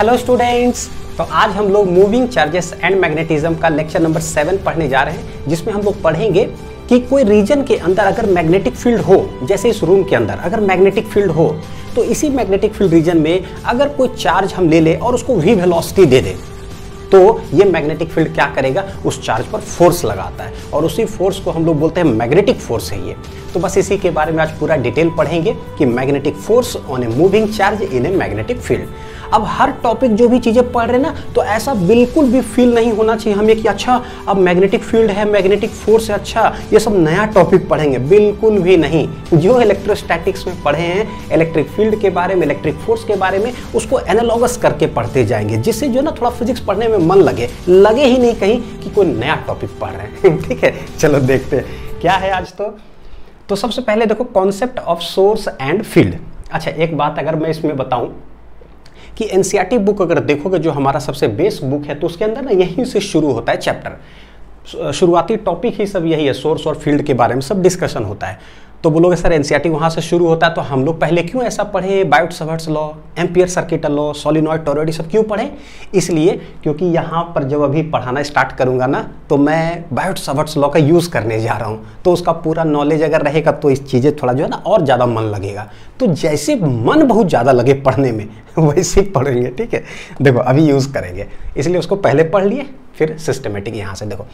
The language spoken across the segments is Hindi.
Hello students. तो आज हम लोग मूविंग चार्जेस एंड मैग्नेटिज्म का लेक्चर नंबर 7 पढ़ने जा रहे हैं, जिसमें हम लोग पढ़ेंगे कि कोई रीजन के अंदर अगर मैग्नेटिक फील्ड हो, जैसे इस रूम के अंदर अगर मैग्नेटिक फील्ड हो, तो इसी मैग्नेटिक फील्ड रीजन में अगर कोई चार्ज हम ले ले और उसको v वेलोसिटी दे दे, तो ये मैग्नेटिक फील्ड क्या करेगा, उस चार्ज पर फोर्स लगाता है और उसी फोर्स को हम लोग बोलते हैं मैग्नेटिक फोर्स है ये। तो बस इसी के बारे में आज पूरा डिटेल पढ़ेंगे कि magnetic force on a moving charge in a magnetic field. अब हर टॉपिक जो भी चीजें पढ़ रहे हैं ना, तो ऐसा बिल्कुल भी फील नहीं होना चाहिए हमें कि अच्छा अब मैग्नेटिक फील्ड है, मैग्नेटिक फोर्स है, अच्छा ये सब नया टॉपिक पढ़ेंगे, बिल्कुल भी नहीं। जो इलेक्ट्रोस्टैटिक्स में पढ़े हैं, इलेक्ट्रिक फील्ड के बारे में, इलेक्ट्रिक फोर्स के बारे में, उसको एनालॉगस करके पढ़ते जाएंगे, जिससे जो ना थोड़ा फिजिक्स पढ़ने में मन लगे ही नहीं कहीं कि कोई नया टॉपिक पढ़ रहे हैं। ठीक है, चलो देखते हैं क्या है आज। तो सबसे पहले देखो concept of source and field. अच्छा एक बात अगर मैं इसमें बताऊं कि एनसीईआरटी बुक अगर देखोगे, जो हमारा सबसे बेस बुक है, तो उसके अंदर ना यहीं से शुरू होता है चैप्टर। शुरुआती टॉपिक ही सब यही है, सोर्स और फील्ड के बारे में सब डिस्कशन होता है। तो बोलोगे सर एनसीईआरटी वहाँ से शुरू होता है, तो हम लोग पहले क्यों ऐसा पढ़े, Biot-Savart's law, ampere circuit law, solenoid toroid सब क्यों पढ़े? इसलिए क्योंकि यहाँ पर जब अभी पढ़ाना स्टार्ट करूँगा ना, तो मैं बायोट-सावर्ट्स लॉ का यूज़ करने जा रहा हूँ, तो उसका पूरा नॉलेज अगर रहेगा तो इस चीज़ें थोड़ा जो है ना और ज़्यादा मन लगेगा। तो जैसे मन बहुत ज़्यादा लगे पढ़ने में वैसे ही पढ़ेंगे। ठीक है, देखो अभी यूज़ करेंगे, इसलिए उसको पहले पढ़ लिए फिर सिस्टमेटिक। यहाँ से देखो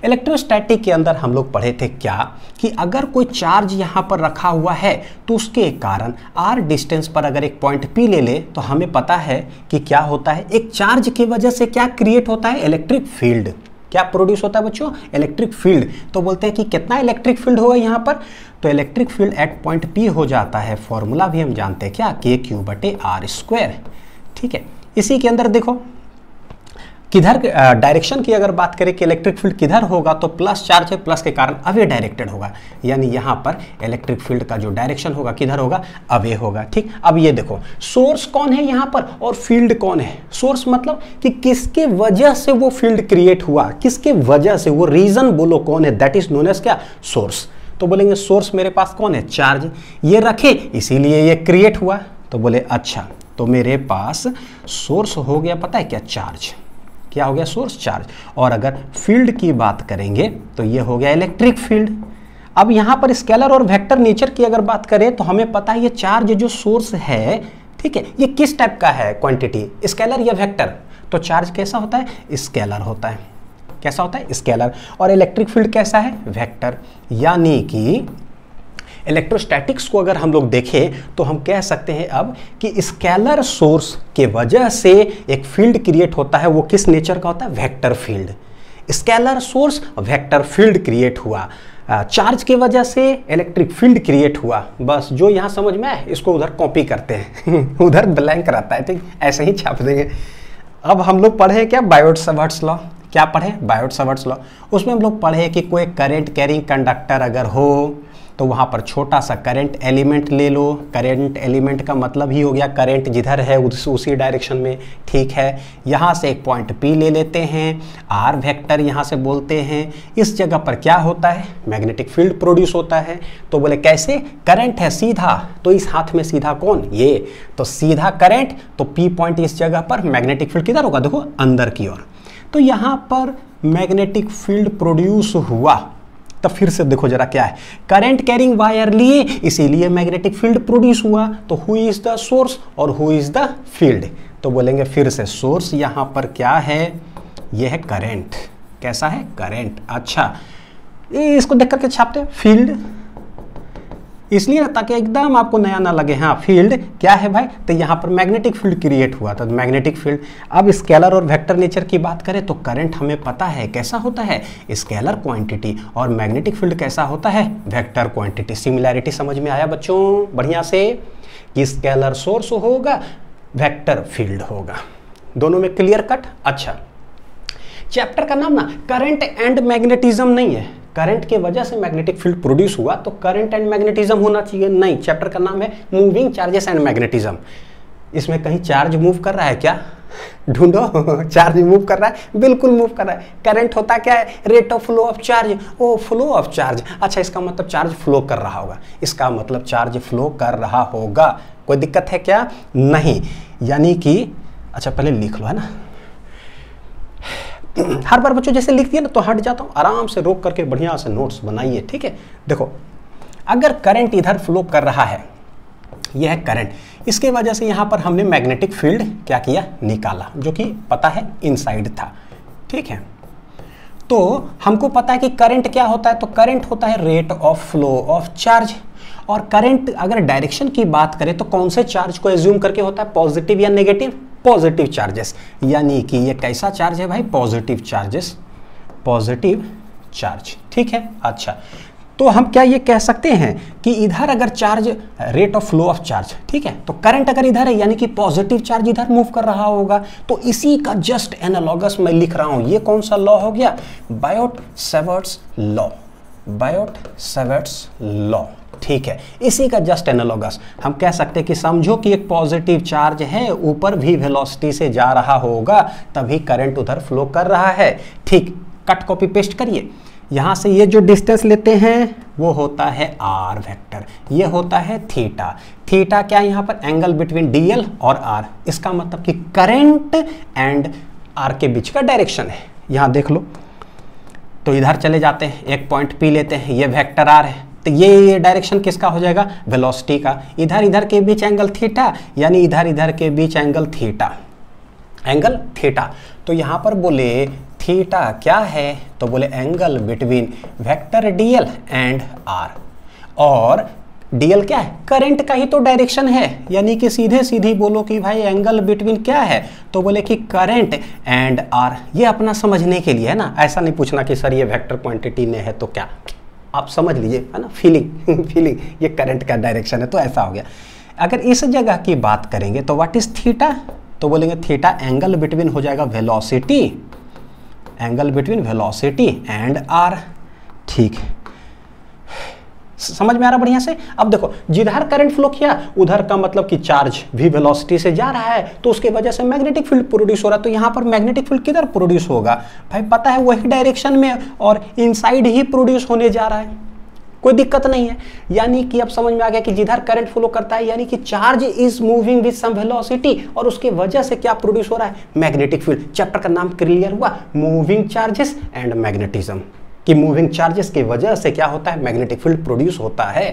इलेक्ट्रोस्टैटिक के अंदर हम लोग पढ़े थे क्या कि अगर कोई चार्ज यहाँ पर रखा हुआ है, तो उसके कारण r डिस्टेंस पर अगर एक पॉइंट P ले ले, तो हमें पता है कि क्या होता है, एक चार्ज की वजह से क्या क्रिएट होता है, इलेक्ट्रिक फील्ड। क्या प्रोड्यूस होता है बच्चों, इलेक्ट्रिक फील्ड। तो बोलते हैं कि कितना इलेक्ट्रिक फील्ड होगा यहाँ पर, तो electric field at point P हो जाता है, फॉर्मूला भी हम जानते हैं क्या, K�³ ठीक है। इसी के अंदर देखो किधर डायरेक्शन की अगर बात करें कि इलेक्ट्रिक फील्ड किधर होगा, तो प्लस चार्ज है, प्लस के कारण अवे डायरेक्टेड होगा, यानी यहाँ पर इलेक्ट्रिक फील्ड का जो डायरेक्शन होगा किधर होगा, अवे होगा। ठीक, अब ये देखो सोर्स कौन है यहाँ पर और फील्ड कौन है। सोर्स मतलब कि किसके वजह से वो फील्ड क्रिएट हुआ, किसके वजह से, वो रीजन बोलो कौन है, दैट इज नोन एज क्या, सोर्स। तो बोलेंगे सोर्स मेरे पास कौन है, चार्ज, ये रखे इसीलिए ये क्रिएट हुआ। तो बोले अच्छा, तो मेरे पास सोर्स हो गया, पता है क्या, चार्ज। क्या हो गया, सोर्स चार्ज। और अगर फील्ड की बात करेंगे तो ये हो गया इलेक्ट्रिक फील्ड। अब यहाँ पर स्केलर और वेक्टर नेचर की अगर बात करें, तो हमें पता है ये चार्ज जो सोर्स है, ठीक है, ये किस टाइप का है, क्वांटिटी, स्केलर या वेक्टर। तो चार्ज कैसा होता है, स्केलर होता है। कैसा होता है, स्केलर। और इलेक्ट्रिक फील्ड कैसा है, वेक्टर। यानी कि इलेक्ट्रोस्टैटिक्स को अगर हम लोग देखें, तो हम कह सकते हैं अब कि स्केलर सोर्स के वजह से एक फील्ड क्रिएट होता है, वो किस नेचर का होता है, vector field. Scalar source, vector field create हुआ, चार्ज की वजह से इलेक्ट्रिक फील्ड क्रिएट हुआ। बस जो यहाँ समझ में आए इसको उधर कॉपी करते हैं उधर ब्लैंक रहता है, ठीक, ऐसे ही छाप देंगे। अब हम लोग पढ़े क्या, बायोट-सावर्ट्स लॉ। क्या पढ़े, बायोट-सावर्ट्स लॉ। उसमें हम लोग पढ़े कि कोई करंट कैरिंग कंडक्टर अगर हो, तो वहाँ पर छोटा सा करंट एलिमेंट ले लो। करंट एलिमेंट का मतलब ही हो गया करंट जिधर है उसी डायरेक्शन में, ठीक है। यहाँ से एक पॉइंट P ले लेते हैं, R वेक्टर यहाँ से बोलते हैं। इस जगह पर क्या होता है, मैग्नेटिक फील्ड प्रोड्यूस होता है। तो बोले कैसे, करंट है सीधा, तो इस हाथ में सीधा कौन, ये, तो सीधा करंट, तो P पॉइंट इस जगह पर, मैग्नेटिक फील्ड किधर होगा, देखो अंदर की ओर। तो यहाँ पर मैग्नेटिक फील्ड प्रोड्यूस हुआ। तब फिर से देखो जरा क्या है, करंट कैरिंग वायर लिए इसीलिए मैग्नेटिक फील्ड प्रोड्यूस हुआ। तो हु इज द सोर्स और हु इज द फील्ड। तो बोलेंगे फिर से सोर्स यहाँ पर क्या है, ये है करंट। कैसा है, करंट। अच्छा इसको देख करके छापते फील्ड, इसलिए ताकि एकदम आपको नया ना लगे। हाँ फील्ड क्या है भाई, तो यहाँ पर मैग्नेटिक फील्ड क्रिएट हुआ था, मैग्नेटिक फील्ड। अब स्केलर और वेक्टर नेचर की बात करें, तो करंट हमें पता है कैसा होता है, स्केलर क्वांटिटी, और मैग्नेटिक फील्ड कैसा होता है, वेक्टर क्वांटिटी। सिमिलैरिटी समझ में आया बच्चों बढ़िया से, कि स्केलर सोर्स होगा, वेक्टर फील्ड होगा, दोनों में क्लियर कट। अच्छा चैप्टर का नाम ना करंट एंड मैग्नेटिज्म नहीं है, करंट के वजह से मैग्नेटिक फील्ड प्रोड्यूस हुआ तो करंट एंड मैग्नेटिज्म होना चाहिए, नहीं। चैप्टर का नाम है मूविंग चार्जेस एंड मैग्नेटिज्म। इसमें कहीं चार्ज मूव कर रहा है क्या, ढूंढो चार्ज मूव कर रहा है, बिल्कुल मूव कर रहा है। करंट होता क्या है, rate of flow of charge, of flow of charge. अच्छा इसका मतलब चार्ज फ्लो कर रहा होगा, इसका मतलब चार्ज फ्लो कर रहा होगा। कोई दिक्कत है क्या, नहीं। यानी कि अच्छा पहले लिख लो, है ना। हर बार बच्चों जैसे लिख दिया ना तो हट जाता हूँ, आराम से रोक करके बढ़िया से नोट्स बनाइए, ठीक है। देखो अगर करंट इधर फ्लो कर रहा है, यह है करंट, इसके वजह से यहाँ पर हमने मैग्नेटिक फील्ड क्या किया, निकाला, जो कि पता है इनसाइड था, ठीक है। तो हमको पता है कि करंट क्या होता है, तो करंट होता है rate of flow of charge. और करंट अगर डायरेक्शन की बात करें तो कौन से चार्ज को एज्यूम करके होता है, पॉजिटिव या नेगेटिव, पॉजिटिव चार्जेस, यानी कि ये कैसा चार्ज है भाई, पॉजिटिव चार्जेस, पॉजिटिव चार्ज, ठीक है। अच्छा तो हम क्या ये कह सकते हैं कि इधर अगर charge, rate of flow of charge, ठीक है, तो करंट अगर इधर है यानी कि पॉजिटिव चार्ज इधर मूव कर रहा होगा। तो इसी का जस्ट एनालॉगस मैं लिख रहा हूं, ये कौन सा लॉ हो गया, बायोट-सैवर्ट्स लॉ, बायोट-सैवर्ट्स लॉ, ठीक है। इसी का जस्ट एनालॉगस हम कह सकते हैं कि समझो कि एक पॉजिटिव चार्ज है, ऊपर भी वेलोसिटी से जा रहा होगा, तभी करंट उधर फ्लो कर रहा है, ठीक। कट कॉपी पेस्ट करिए, यहां से ये जो डिस्टेंस लेते हैं वो होता है आर वेक्टर, ये होता है थीटा, थीटा क्या यहाँ पर एंगल बिटवीन डीएल और आर, इसका मतलब कि करंट एंड आर के बीच का डायरेक्शन है। यहां देख लो, तो इधर चले जाते हैं, एक पॉइंट पी लेते हैं, ये वेक्टर आर है, तो ये डायरेक्शन किसका हो जाएगा, वेलोसिटी का। इधर इधर के बीच एंगल थीटा, यानी इधर इधर के बीच एंगल थीटा, एंगल थीटा। तो यहां पर बोले थीटा क्या है, तो बोले angle between vector DL and R, और डीएल क्या है, करंट का ही तो डायरेक्शन है, यानी कि सीधे सीधी बोलो कि भाई एंगल बिटवीन क्या है, तो बोले कि करंट एंड आर। ये अपना समझने के लिए है ना, ऐसा नहीं पूछना कि सर ये वेक्टर क्वांटिटी में है तो क्या, आप समझ लीजिए, है ना, फीलिंग फीलिंग, ये करंट का डायरेक्शन है, तो ऐसा हो गया। अगर इस जगह की बात करेंगे तो व्हाट इज थीटा, तो बोलेंगे थीटा एंगल बिटवीन हो जाएगा velocity, angle between velocity and R, ठीक है। समझ में आ रहा बढ़िया से। अब देखो जिधर करंट फ्लो किया उधर का मतलब कि चार्ज भी वेलोसिटी से जा रहा है, तो उसके वजह से मैग्नेटिक फील्ड प्रोड्यूस हो रहा है। तो यहाँ पर मैग्नेटिक फील्ड किधर प्रोड्यूस होगा भाई, पता है वही डायरेक्शन में और इनसाइड ही प्रोड्यूस होने जा रहा है, कोई दिक्कत नहीं है। यानी कि अब समझ में आ गया कि जिधर करंट फ्लो करता है यानी कि charge is moving with some velocity, और उसके वजह से क्या प्रोड्यूस हो रहा है, मैग्नेटिक फील्ड। चैप्टर का नाम क्लियर हुआ, मूविंग चार्जेस एंड मैग्नेटिज्म, कि मूविंग चार्जेस की वजह से क्या होता है, मैग्नेटिक फील्ड प्रोड्यूस होता है।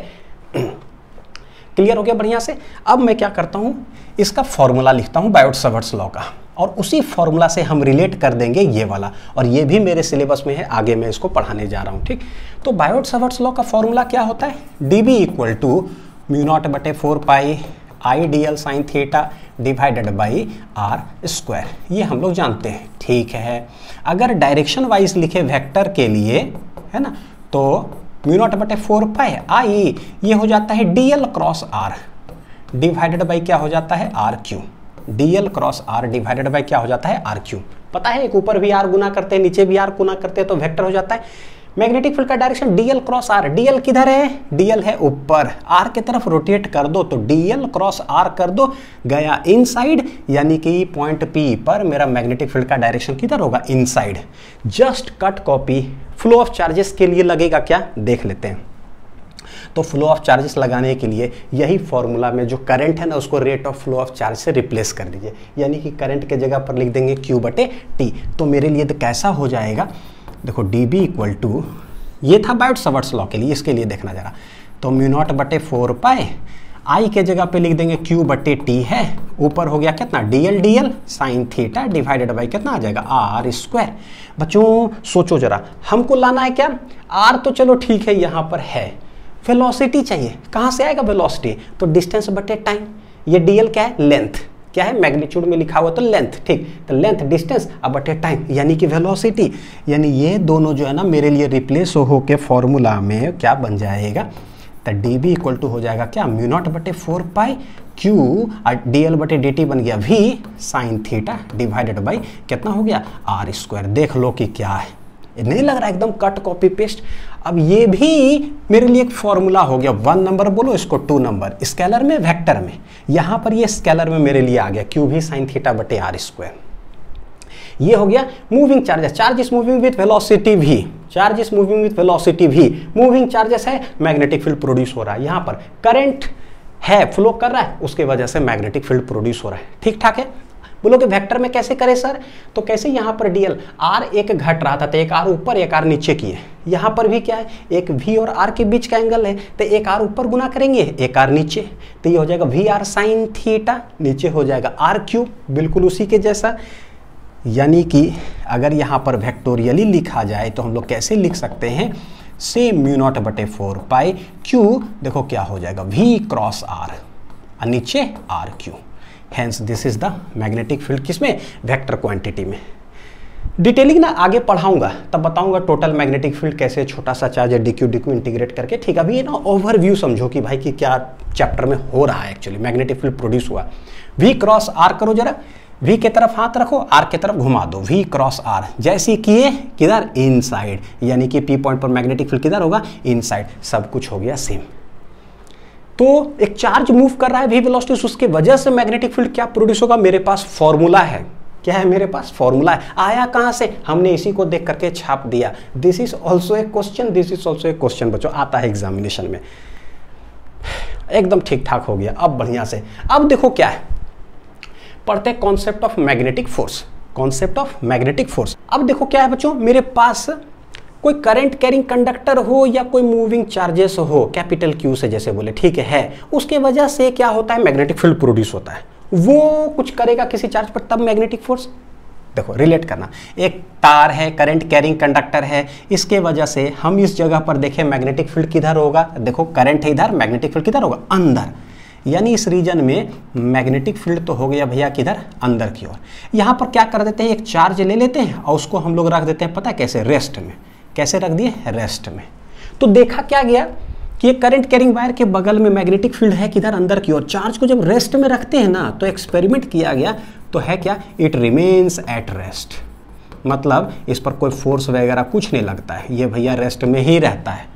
क्लियर हो गया बढ़िया से। अब मैं क्या करता हूं, इसका फॉर्मूला लिखता हूं बायोट-सैवर्ट्स लॉ का, और उसी फॉर्मूला से हम रिलेट कर देंगे ये वाला, और ये भी मेरे सिलेबस में है, आगे मैं इसको पढ़ाने जा रहा हूं, ठीक। तो बायोट-सैवर्ट्स लॉ का फॉर्मूला क्या होता है, dB इक्वल टू μ0 बटे 4 pi I D L sine theta divided by R square, ये हम लोग जानते हैं, ठीक है। अगर डायरेक्शन वाइज लिखे वेक्टर के लिए, है ना, तो μ0 बटे 4 पाई आई, ये हो जाता है D L cross R divided by क्या हो जाता है, R Q, D L cross R divided by क्या हो जाता है, आर क्यू। पता है एक ऊपर भी आर गुना करते हैं, नीचे भी आर गुना करते हैं, तो वेक्टर हो जाता है। मैग्नेटिक फील्ड का direction DL cross R, DL किधर है, डीएल है ऊपर, आर की तरफ रोटेट कर दो तो डीएल क्रॉस आर कर दो, गया इनसाइड, यानी कि पॉइंट पी पर मेरा मैग्नेटिक फील्ड का डायरेक्शन किधर होगा, inside. Just cut copy. Flow of charges के लिए लगेगा क्या, देख लेते हैं। तो फ्लो ऑफ चार्जेस लगाने के लिए यही फॉर्मूला में जो करंट है ना उसको rate of flow of charge से रिप्लेस कर दीजिए, यानी कि करंट के जगह पर लिख देंगे Q बटे T। तो मेरे लिए तो कैसा हो जाएगा, देखो dB इक्वल टू, ये था बायोट-सैवर्ट्स लॉ के लिए, इसके लिए देखना जरा, तो μ0 बटे 4 पाई आई के जगह पे लिख देंगे Q बटे T है, ऊपर हो गया कितना, DL sign theta divided by कितना आ जाएगा, आर स्क्वायर। बच्चों सोचो जरा, हमको लाना है क्या, आर तो चलो ठीक है यहाँ पर है, वेलोसिटी चाहिए, कहाँ से आएगा वेलोसिटी, तो डिस्टेंस बटे टाइम, ये DL क्या है, लेंथ, क्या है मैग्नीट्यूड में लिखा हुआ तो लेंथ, ठीक, तो लेंथ डिस्टेंस अब बटे टाइम यानी कि वेलोसिटी, यानी ये दोनों जो है ना मेरे लिए रिप्लेस हो के फॉर्मूला में क्या बन जाएगा, तो dB इक्वल टू हो जाएगा क्या, μ0 बटे 4 पाई Q और DL बटे dt बन गया V sign theta divided by कितना हो गया, आर स्क्वायर। देख लो कि क्या है, नहीं लग रहा एकदम कट कॉपी पेस्ट। अब ये भी मेरे लिए एक फॉर्मूला हो गया, 1 नंबर बोलो इसको 2 नंबर, स्केलर में वेक्टर में, यहां पर ये स्केलर में मेरे लिए आ गया Q भी साइन थीटा बटे आर स्क्वायर। ये हो गया moving charges, charge is moving with velocity V, charge is moving with velocity V, moving charges है, मैग्नेटिक फील्ड प्रोड्यूस हो रहा है, यहां पर करंट है फ्लो कर रहा है, उसके वजह से मैग्नेटिक फील्ड प्रोड्यूस हो रहा है, ठीक ठाक है। बोलोगे वेक्टर में कैसे करें सर? तो कैसे यहाँ पर डीएल आर एक घट रहा था तो एक आर ऊपर एक आर नीचे किए, यहाँ पर भी क्या है एक वी और आर के बीच का एंगल है तो एक आर ऊपर गुना करेंगे एक आर नीचे, तो ये हो जाएगा वी आर साइन थीटा, नीचे हो जाएगा आर क्यूब, बिल्कुल उसी के जैसा। यानी कि अगर यहाँ पर वेक्टोरियली लिखा जाए तो हम लोग कैसे लिख सकते हैं, सेम म्यू नॉट बटे 4 पाई क्यू, देखो क्या हो जाएगा वी क्रॉस आर और नीचे R Q. Hence this is the magnetic field, किसमें? वेक्टर क्वांटिटी में। डिटेलिंग ना आगे पढ़ाऊंगा तब बताऊंगा टोटल मैग्नेटिक फील्ड कैसे छोटा सा चार्ज है डीक्यू डीक्यू इंटीग्रेट करके, ठीक है। अभी ये ना ओवरव्यू समझो कि भाई कि क्या चैप्टर में हो रहा है एक्चुअली मैग्नेटिक फील्ड प्रोड्यूस हुआ। वी क्रॉस आर करो जरा, वी की तरफ हाथ रखो, आर की तरफ घुमा दो, वी क्रॉस आर जैसे किए किधर इनसाइड, यानी कि पी पॉइंट पर मैग्नेटिक फील्ड किधर होगा इनसाइड, सब कुछ हो गया सेम। तो एक चार्ज मूव कर रहा है वी वेलोसिटी, उसके वजह से मैग्नेटिक फील्ड क्या प्रोड्यूस होगा, मेरे पास फॉर्मूला है। क्या है मेरे पास? फॉर्मूला है। आया कहां से? हमने इसी को देख करके छाप दिया। This is also a question, this is also a question बच्चों, आता है एग्जामिनेशन में। एकदम ठीक ठाक हो गया अब बढ़िया से। अब देखो क्या है, पढ़ते हैं concept of magnetic force. Concept of magnetic force. अब देखो क्या है बच्चों, मेरे पास कोई करंट कैरिंग कंडक्टर हो या कोई मूविंग चार्जेस हो, कैपिटल क्यू से जैसे बोले, ठीक है, उसके वजह से क्या होता है मैग्नेटिक फील्ड प्रोड्यूस होता है। वो कुछ करेगा किसी चार्ज पर तब मैग्नेटिक फोर्स, देखो रिलेट करना, एक तार है करंट कैरिंग कंडक्टर है, इसके वजह से हम इस जगह पर देखें मैग्नेटिक फील्ड किधर होगा, देखो करंट है इधर, मैग्नेटिक फील्ड किधर होगा अंदर, यानी इस रीजन में मैग्नेटिक फील्ड तो हो गया भैया किधर अंदर की ओर। यहां पर क्या कर देते हैं, एक चार्ज ले लेते हैं और उसको हम लोग रख देते हैं, पता है कैसे, रेस्ट में। कैसे रख दिए, रेस्ट में। तो देखा क्या गया कि करंट कैरिंग वायर के बगल में मैग्नेटिक फील्ड है किधर अंदर की ओर। चार्ज को जब रेस्ट में रखते हैं ना तो एक्सपेरिमेंट किया गया तो है क्या, इट रिमेन्स एट रेस्ट, मतलब इस पर कोई फोर्स वगैरह कुछ नहीं लगता है, ये भैया रेस्ट में ही रहता है,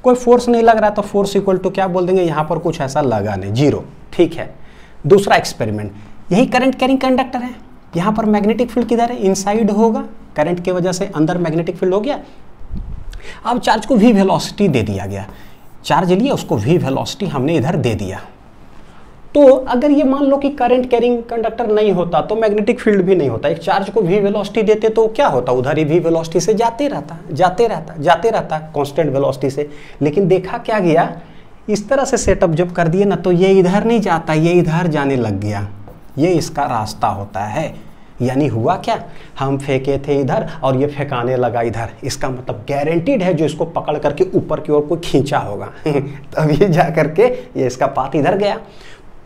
कोई फोर्स नहीं लग रहा तो फोर्स इक्वल टू क्या बोल देंगे, यहाँ पर कुछ ऐसा लगा नहीं, जीरो, ठीक है। दूसरा एक्सपेरिमेंट, यही करंट कैरिंग कंडक्टर है, यहाँ पर मैग्नेटिक फील्ड किधर है, इनसाइड होगा, करंट की वजह से अंदर मैग्नेटिक फील्ड हो गया। अब चार्ज को वी वेलोसिटी दे दिया गया, चार्ज लिए उसको वी वेलोसिटी हमने इधर दे दिया। तो अगर ये मान लो कि करंट कैरिंग कंडक्टर नहीं होता तो मैग्नेटिक फील्ड भी नहीं होता, एक चार्ज को वी वेलोसिटी देते तो क्या होता, उधर ही वी वेलोसिटी से जाते रहता कांस्टेंट वेलोसिटी से। लेकिन देखा क्या गया, इस तरह से सेटअप जब कर दिए ना तो ये इधर नहीं जाता, ये इधर जाने लग गया, ये इसका रास्ता होता है। यानी हुआ क्या, हम फेंके थे इधर और ये फेंकाने लगा इधर, इसका मतलब गारंटीड है जो इसको पकड़ करके ऊपर की ओर कोई खींचा होगा तब ये जा करके ये इसका पाथ इधर गया।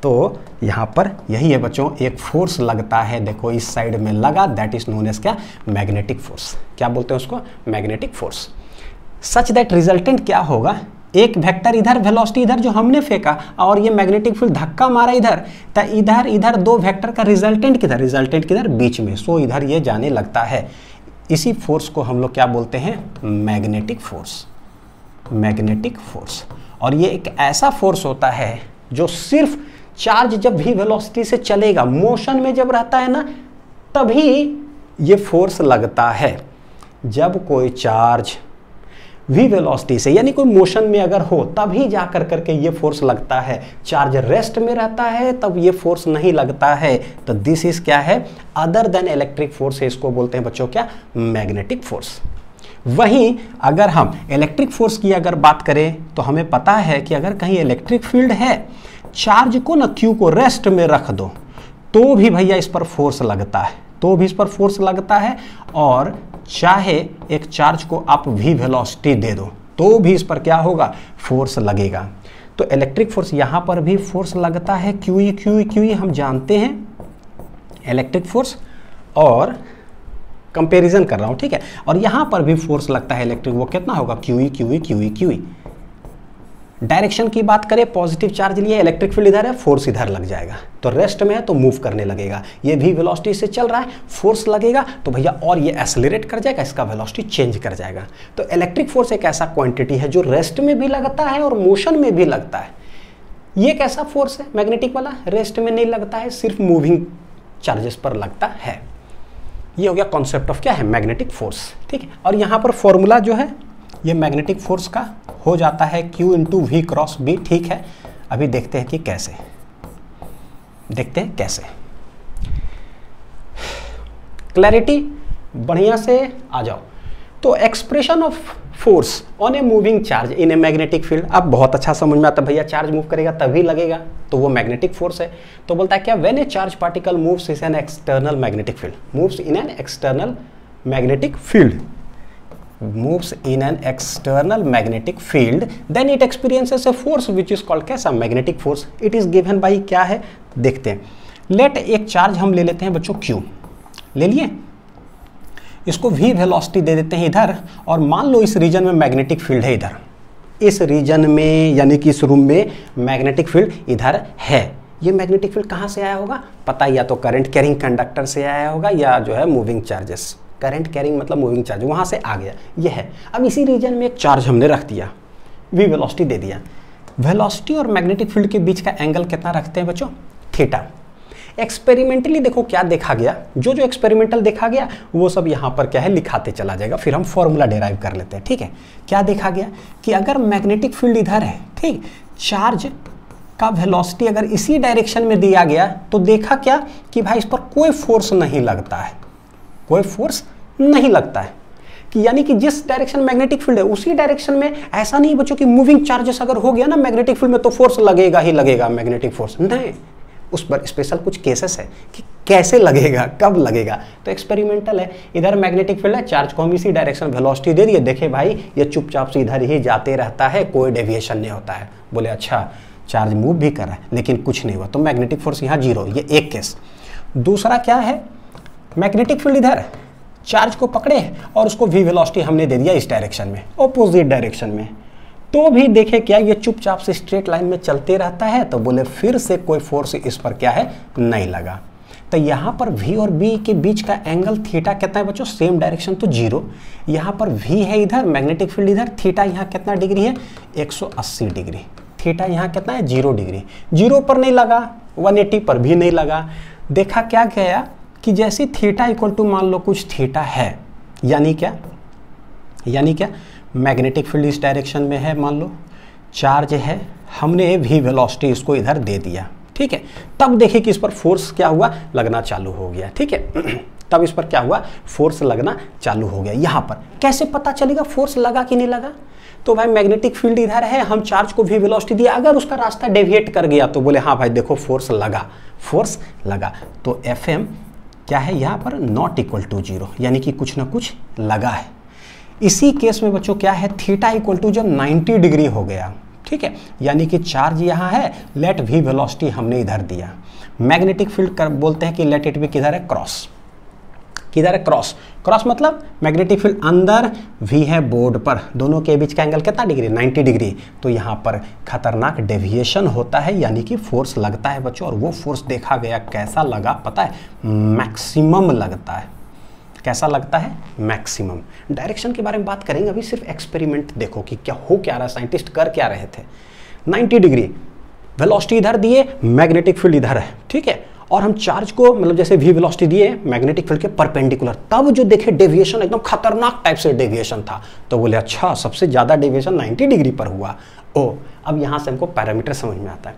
तो यहाँ पर यही है बच्चों, एक फोर्स लगता है, देखो इस साइड में लगा, दैट इज नोन एज क्या, मैग्नेटिक फोर्स। क्या बोलते हैं उसको, magnetic force. Such that resultant क्या होगा, एक वेक्टर इधर, वेलोसिटी इधर जो हमने फेंका और ये मैग्नेटिक फील्ड धक्का मारा इधर, तो इधर इधर दो वेक्टर का रिजल्टेंट किधर बीच में, सो इधर ये जाने लगता है। इसी फोर्स को हम लोग क्या बोलते हैं, मैग्नेटिक फोर्स। मैग्नेटिक फोर्स, और ये एक ऐसा फोर्स होता है जो सिर्फ चार्ज जब भी वेलोसिटी से चलेगा, मोशन में जब रहता है ना तभी ये फोर्स लगता है। जब कोई चार्ज वी वेलोसिटी से यानी कोई मोशन में अगर हो तभी जा कर करके ये फोर्स लगता है, चार्ज रेस्ट में रहता है तब ये फोर्स नहीं लगता है। तो दिस इज क्या है, अदर देन इलेक्ट्रिक फोर्स है, इसको बोलते हैं बच्चों क्या, मैग्नेटिक फोर्स। वहीं अगर हम इलेक्ट्रिक फोर्स की अगर बात करें तो हमें पता है कि अगर कहीं इलेक्ट्रिक फील्ड है, चार्ज को ना क्यू को रेस्ट में रख दो तो भी भैया इस पर फोर्स लगता है, और चाहे एक चार्ज को आप वी वेलोसिटी दे दो तो भी इस पर क्या होगा, फोर्स लगेगा। तो इलेक्ट्रिक फोर्स यहां पर भी फोर्स लगता है, क्यू हम जानते हैं इलेक्ट्रिक फोर्स, और कंपैरिजन कर रहा हूं, ठीक है। और यहां पर भी फोर्स लगता है इलेक्ट्रिक, वो कितना होगा, क्यू। डायरेक्शन की बात करें, पॉजिटिव चार्ज लिए इलेक्ट्रिक फील्ड इधर है, फोर्स इधर लग जाएगा, तो रेस्ट में है तो मूव करने लगेगा। ये भी वेलोसिटी से चल रहा है, फोर्स लगेगा तो भैया और ये एक्सेलरेट कर जाएगा, इसका वेलोसिटी चेंज कर जाएगा। तो इलेक्ट्रिक फोर्स एक ऐसा क्वांटिटी है जो रेस्ट में भी लगता है और मोशन में भी लगता है। ये कैसा फोर्स है, मैग्नेटिक वाला, रेस्ट में नहीं लगता है, सिर्फ मूविंग चार्जेस पर लगता है। ये हो गया कॉन्सेप्ट ऑफ क्या है, मैग्नेटिक फोर्स, ठीक है। और यहाँ पर फॉर्मूला जो है ये मैग्नेटिक फोर्स का हो जाता है Q into V cross B, ठीक है। अभी देखते हैं कि कैसे, क्लैरिटी बढ़िया से आ जाओ। तो expression of force on a moving charge in a magnetic field, अब बहुत अच्छा समझ में आता है भैया, चार्ज मूव करेगा तभी लगेगा, तो वो मैग्नेटिक फोर्स है। तो बोलता है क्या, when A charge particle moves in an external magnetic field, moves in an external magnetic field, moves in an external magnetic field, then it experiences a force which is called कैसा, magnetic force. It is given by क्या है, देखते हैं। लेट एक चार्ज हम ले लेते हैं बच्चों Q, ले लिए, इसको V वेलोसिटी दे देते हैं इधर, और मान लो इस रीजन में मैग्नेटिक फील्ड है इधर, इस रीजन में यानी कि इस रूम में मैग्नेटिक फील्ड इधर है। ये मैग्नेटिक फील्ड कहाँ से आया होगा पता, या तो करंट कैरिंग कंडक्टर से आया होगा या जो है मूविंग चार्जेस, करंट कैरिंग मतलब मूविंग चार्ज, वहाँ से आ गया, ये है। अब इसी रीजन में एक चार्ज हमने रख दिया, V वेलोसिटी दे दिया। वेलोसिटी और मैग्नेटिक फील्ड के बीच का एंगल कितना रखते हैं बच्चों, थीटा। एक्सपेरिमेंटली देखो क्या देखा गया, जो जो एक्सपेरिमेंटल देखा गया वो सब यहाँ पर क्या है लिखाते चला जाएगा, फिर हम फॉर्मूला डेराइव कर लेते हैं, ठीक है। क्या देखा गया कि अगर मैग्नेटिक फील्ड इधर है, ठीक, चार्ज का वेलोसिटी अगर इसी डायरेक्शन में दिया गया, तो देखा क्या कि भाई इस पर कोई फोर्स नहीं लगता है, कोई फोर्स नहीं लगता है, कि यानी कि जिस डायरेक्शन मैग्नेटिक फील्ड है उसी डायरेक्शन में, ऐसा नहीं बच्चों कि मूविंग चार्जेस अगर हो गया ना मैग्नेटिक फील्ड में तो फोर्स लगेगा ही लगेगा, मैग्नेटिक फोर्स नहीं, उस पर स्पेशल कुछ केसेस है कि कैसे लगेगा, कब लगेगा। तो एक्सपेरिमेंटल है, इधर मैग्नेटिक फील्ड है, चार्ज को हम इसी डायरेक्शन वेलोसिटी दे दिए, देखे भाई ये चुपचाप से इधर ही जाते रहता है, कोई डेविएशन नहीं होता है। बोले अच्छा चार्ज मूव भी कर रहा है लेकिन कुछ नहीं हुआ, तो मैग्नेटिक फोर्स यहाँ जीरो, ये एक केस। दूसरा क्या है, मैग्नेटिक फील्ड इधर चार्ज को पकड़े और उसको V वेलोसिटी हमने दे दिया इस डायरेक्शन में, ऑपोजिट डायरेक्शन में, तो भी देखे क्या ये चुपचाप से स्ट्रेट लाइन में चलते रहता है, तो बोले फिर से कोई फोर्स इस पर क्या है नहीं लगा। तो यहाँ पर V और B के बीच का एंगल थीटा कितना है बच्चों, सेम डायरेक्शन तो जीरो, यहाँ पर V है इधर, मैग्नेटिक फील्ड इधर, थीटा यहाँ कितना डिग्री है 180 डिग्री, थीटा यहाँ कितना है 0 डिग्री, 0 पर नहीं लगा, 180 पर भी नहीं लगा। देखा क्या गया कि जैसे थीटा इक्वल टू मान लो कुछ थीटा है, यानी क्या, यानी क्या, मैग्नेटिक फील्ड इस डायरेक्शन में है, मान लो चार्ज है, हमने V वेलोसिटी इसको इधर दे दिया, ठीक है। तब देखे कि इस पर फोर्स क्या हुआ, लगना चालू हो गया, ठीक है। तब इस पर क्या हुआ, फोर्स लगना चालू हो गया। यहाँ पर कैसे पता चलेगा फोर्स लगा कि नहीं लगा, तो भाई मैग्नेटिक फील्ड इधर है, हम चार्ज को V वेलोसिटी दिया, अगर उसका रास्ता डेविएट कर गया तो बोले हाँ भाई देखो फोर्स लगा, फोर्स लगा। तो Fm क्या है यहाँ पर नॉट इक्वल टू 0, यानी कि कुछ ना कुछ लगा है। इसी केस में बच्चों क्या है, थीटा इक्वल टू जब 90 डिग्री हो गया, ठीक है, यानी कि चार्ज यहाँ है, लेट V वेलोसिटी हमने इधर दिया, मैग्नेटिक फील्ड बोलते हैं कि लेट इट बी किधर है, क्रॉस, किधर है क्रॉस, क्रॉस मतलब मैग्नेटिक फील्ड अंदर, V है बोर्ड पर, दोनों के बीच का एंगल कितना डिग्री 90 डिग्री, तो यहाँ पर खतरनाक डेविएशन होता है, यानी कि फोर्स लगता है बच्चों। और वो फोर्स देखा गया कैसा लगा पता है, मैक्सिमम लगता है। कैसा लगता है, मैक्सिमम। डायरेक्शन के बारे में बात करेंगे अभी, सिर्फ एक्सपेरिमेंट देखो कि क्या हो क्या रहा, साइंटिस्ट कर क्या रहे थे। 90 डिग्री वेलोसिटी इधर दिए, मैग्नेटिक फील्ड इधर है, ठीक है, और हम चार्ज को मतलब जैसे V वेलोसिटी दिए मैग्नेटिक फील्ड के परपेंडिकुलर, तब जो देखे डेविएशन एकदम खतरनाक टाइप से डेविएशन था, तो बोले अच्छा सबसे ज़्यादा डेविएशन 90 डिग्री पर हुआ। ओ अब यहाँ से हमको पैरामीटर समझ में आता है,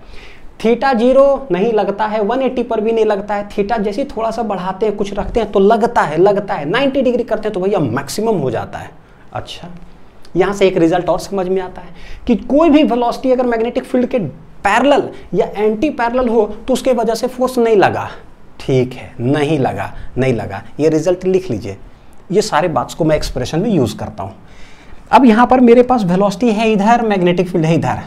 थीटा 0 नहीं लगता है, 180 पर भी नहीं लगता है, थीटा जैसे थोड़ा सा बढ़ाते हैं कुछ रखते हैं तो लगता है, 90 डिग्री करते हैं तो भैया मैक्सिमम हो जाता है। अच्छा यहाँ से एक रिजल्ट और समझ में आता है कि कोई भी वेलोसिटी अगर मैग्नेटिक फील्ड के पैरेलल या एंटी पैरेलल हो तो उसके वजह से फोर्स नहीं लगा, ठीक है, नहीं लगा, नहीं लगा, ये रिजल्ट लिख लीजिए। ये सारे बात्स को मैं एक्सप्रेशन में यूज करता हूं। अब यहां पर मेरे पास वेलोसिटी है इधर, मैग्नेटिक फील्ड है इधर,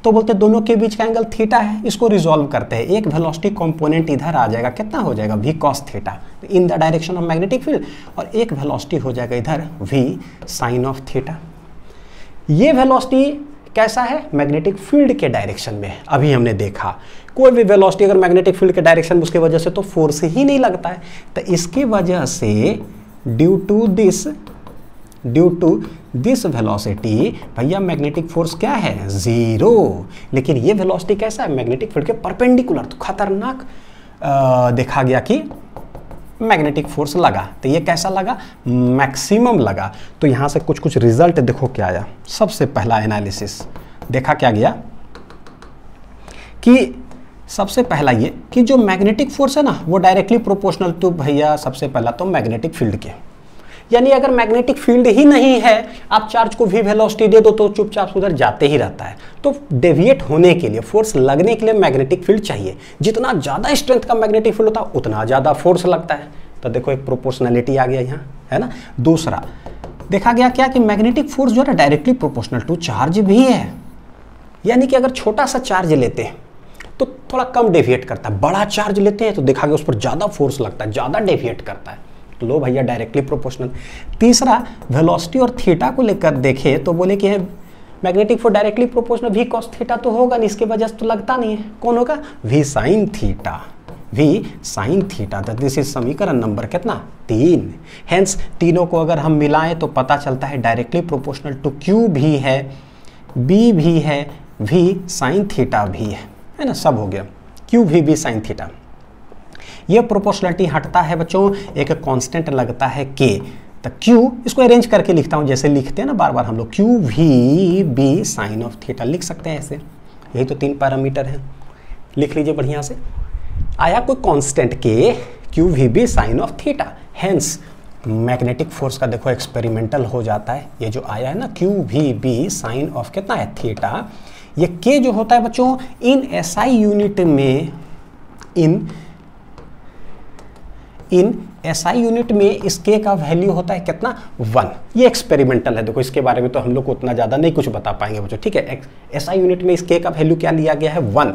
तो बोलते हैं दोनों के बीच का एंगल थीटा है, इसको रिजॉल्व करते हैं, एक वेलोसिटी कंपोनेंट इधर आ जाएगा, कितना हो जाएगा V cos theta in the direction of magnetic field, और एक वेलोसिटी हो जाएगा इधर V sin ऑफ थीटा। ये वेलोसिटी कैसा है, मैग्नेटिक फील्ड के डायरेक्शन में। अभी हमने देखा कोई भी वेलोसिटी अगर मैग्नेटिक फील्ड के डायरेक्शन में, उसके वजह से तो फोर्स ही नहीं लगता है, तो इसकी वजह से ड्यू टू दिस वेलोसिटी भैया मैग्नेटिक फोर्स क्या है 0। लेकिन ये वेलोसिटी कैसा है, मैग्नेटिक फील्ड के परपेंडिकुलर, तो खतरनाक देखा गया कि मैग्नेटिक फोर्स लगा। तो ये कैसा लगा, मैक्सिमम लगा। तो यहाँ से कुछ रिजल्ट देखो क्या आया। सबसे पहला एनालिसिस देखा क्या गया कि सबसे पहला ये कि जो मैग्नेटिक फोर्स है ना वो डायरेक्टली प्रोपोर्शनल टू भैया सबसे पहला तो मैग्नेटिक फील्ड के, यानी अगर मैग्नेटिक फील्ड ही नहीं है, आप चार्ज को भी वेलोसिटी दे दो तो चुपचाप उधर जाते ही रहता है। तो डेविएट होने के लिए, फोर्स लगने के लिए मैग्नेटिक फील्ड चाहिए। जितना ज़्यादा स्ट्रेंथ का मैग्नेटिक फील्ड होता है उतना ज़्यादा फोर्स लगता है। तो देखो एक प्रोपोर्शनलिटी आ गया यहाँ, है ना। दूसरा देखा गया क्या कि मैग्नेटिक फोर्स जो है डायरेक्टली प्रोपोर्शनल टू चार्ज भी है, यानी कि अगर छोटा सा चार्ज लेते हैं तो थोड़ा कम डेविएट करता है, बड़ा चार्ज लेते हैं तो देखा गया उस पर ज़्यादा फोर्स लगता है, ज़्यादा डेविएट करता है। तो लो भैया डायरेक्टली प्रोपोर्शनल। तीसरा वेलोसिटी और थीटा को लेकर देखे तो बोले कि magnetic force directly proportional V cos theta तो होगा नहीं, इसके वजह से तो लगता नहीं है। कौन होगा? V sine theta, V sine theta. This is समीकरण नंबर कितना? 3। हेंस तीनों को अगर हम मिलाएं तो पता चलता है डायरेक्टली प्रोपोर्शनल टू क्यू भी है, बी भी है, वी साइन थीटा भी है ना। सब हो गया, क्यू भी साइन थीटा। ये प्रोपोर्शनलिटी हटता है बच्चों, एक कांस्टेंट लगता है के। तो क्यू इसको अरेंज करके लिखता हूं, जैसे लिखते हैं ना बार बार हम लोग, Q V B sine of theta लिख सकते हैं ऐसे। यही तो 3 पैरामीटर हैं, लिख लीजिए बढ़िया से। आया कोई constant K, Q V B sine of theta. Hence magnetic force का देखो एक्सपेरिमेंटल हो जाता है। ये जो आया है ना Q V B sine of कितना है? थीटा। ये के जो होता है बच्चों इन एसआई यूनिट में, इन एसआई यूनिट में इस के का वैल्यू होता है कितना? 1। ये एक्सपेरिमेंटल है, देखो इसके बारे में तो हम लोग को उतना ज़्यादा नहीं कुछ बता पाएंगे बच्चों, ठीक है। एसआई यूनिट में इस के का वैल्यू क्या लिया गया है? 1।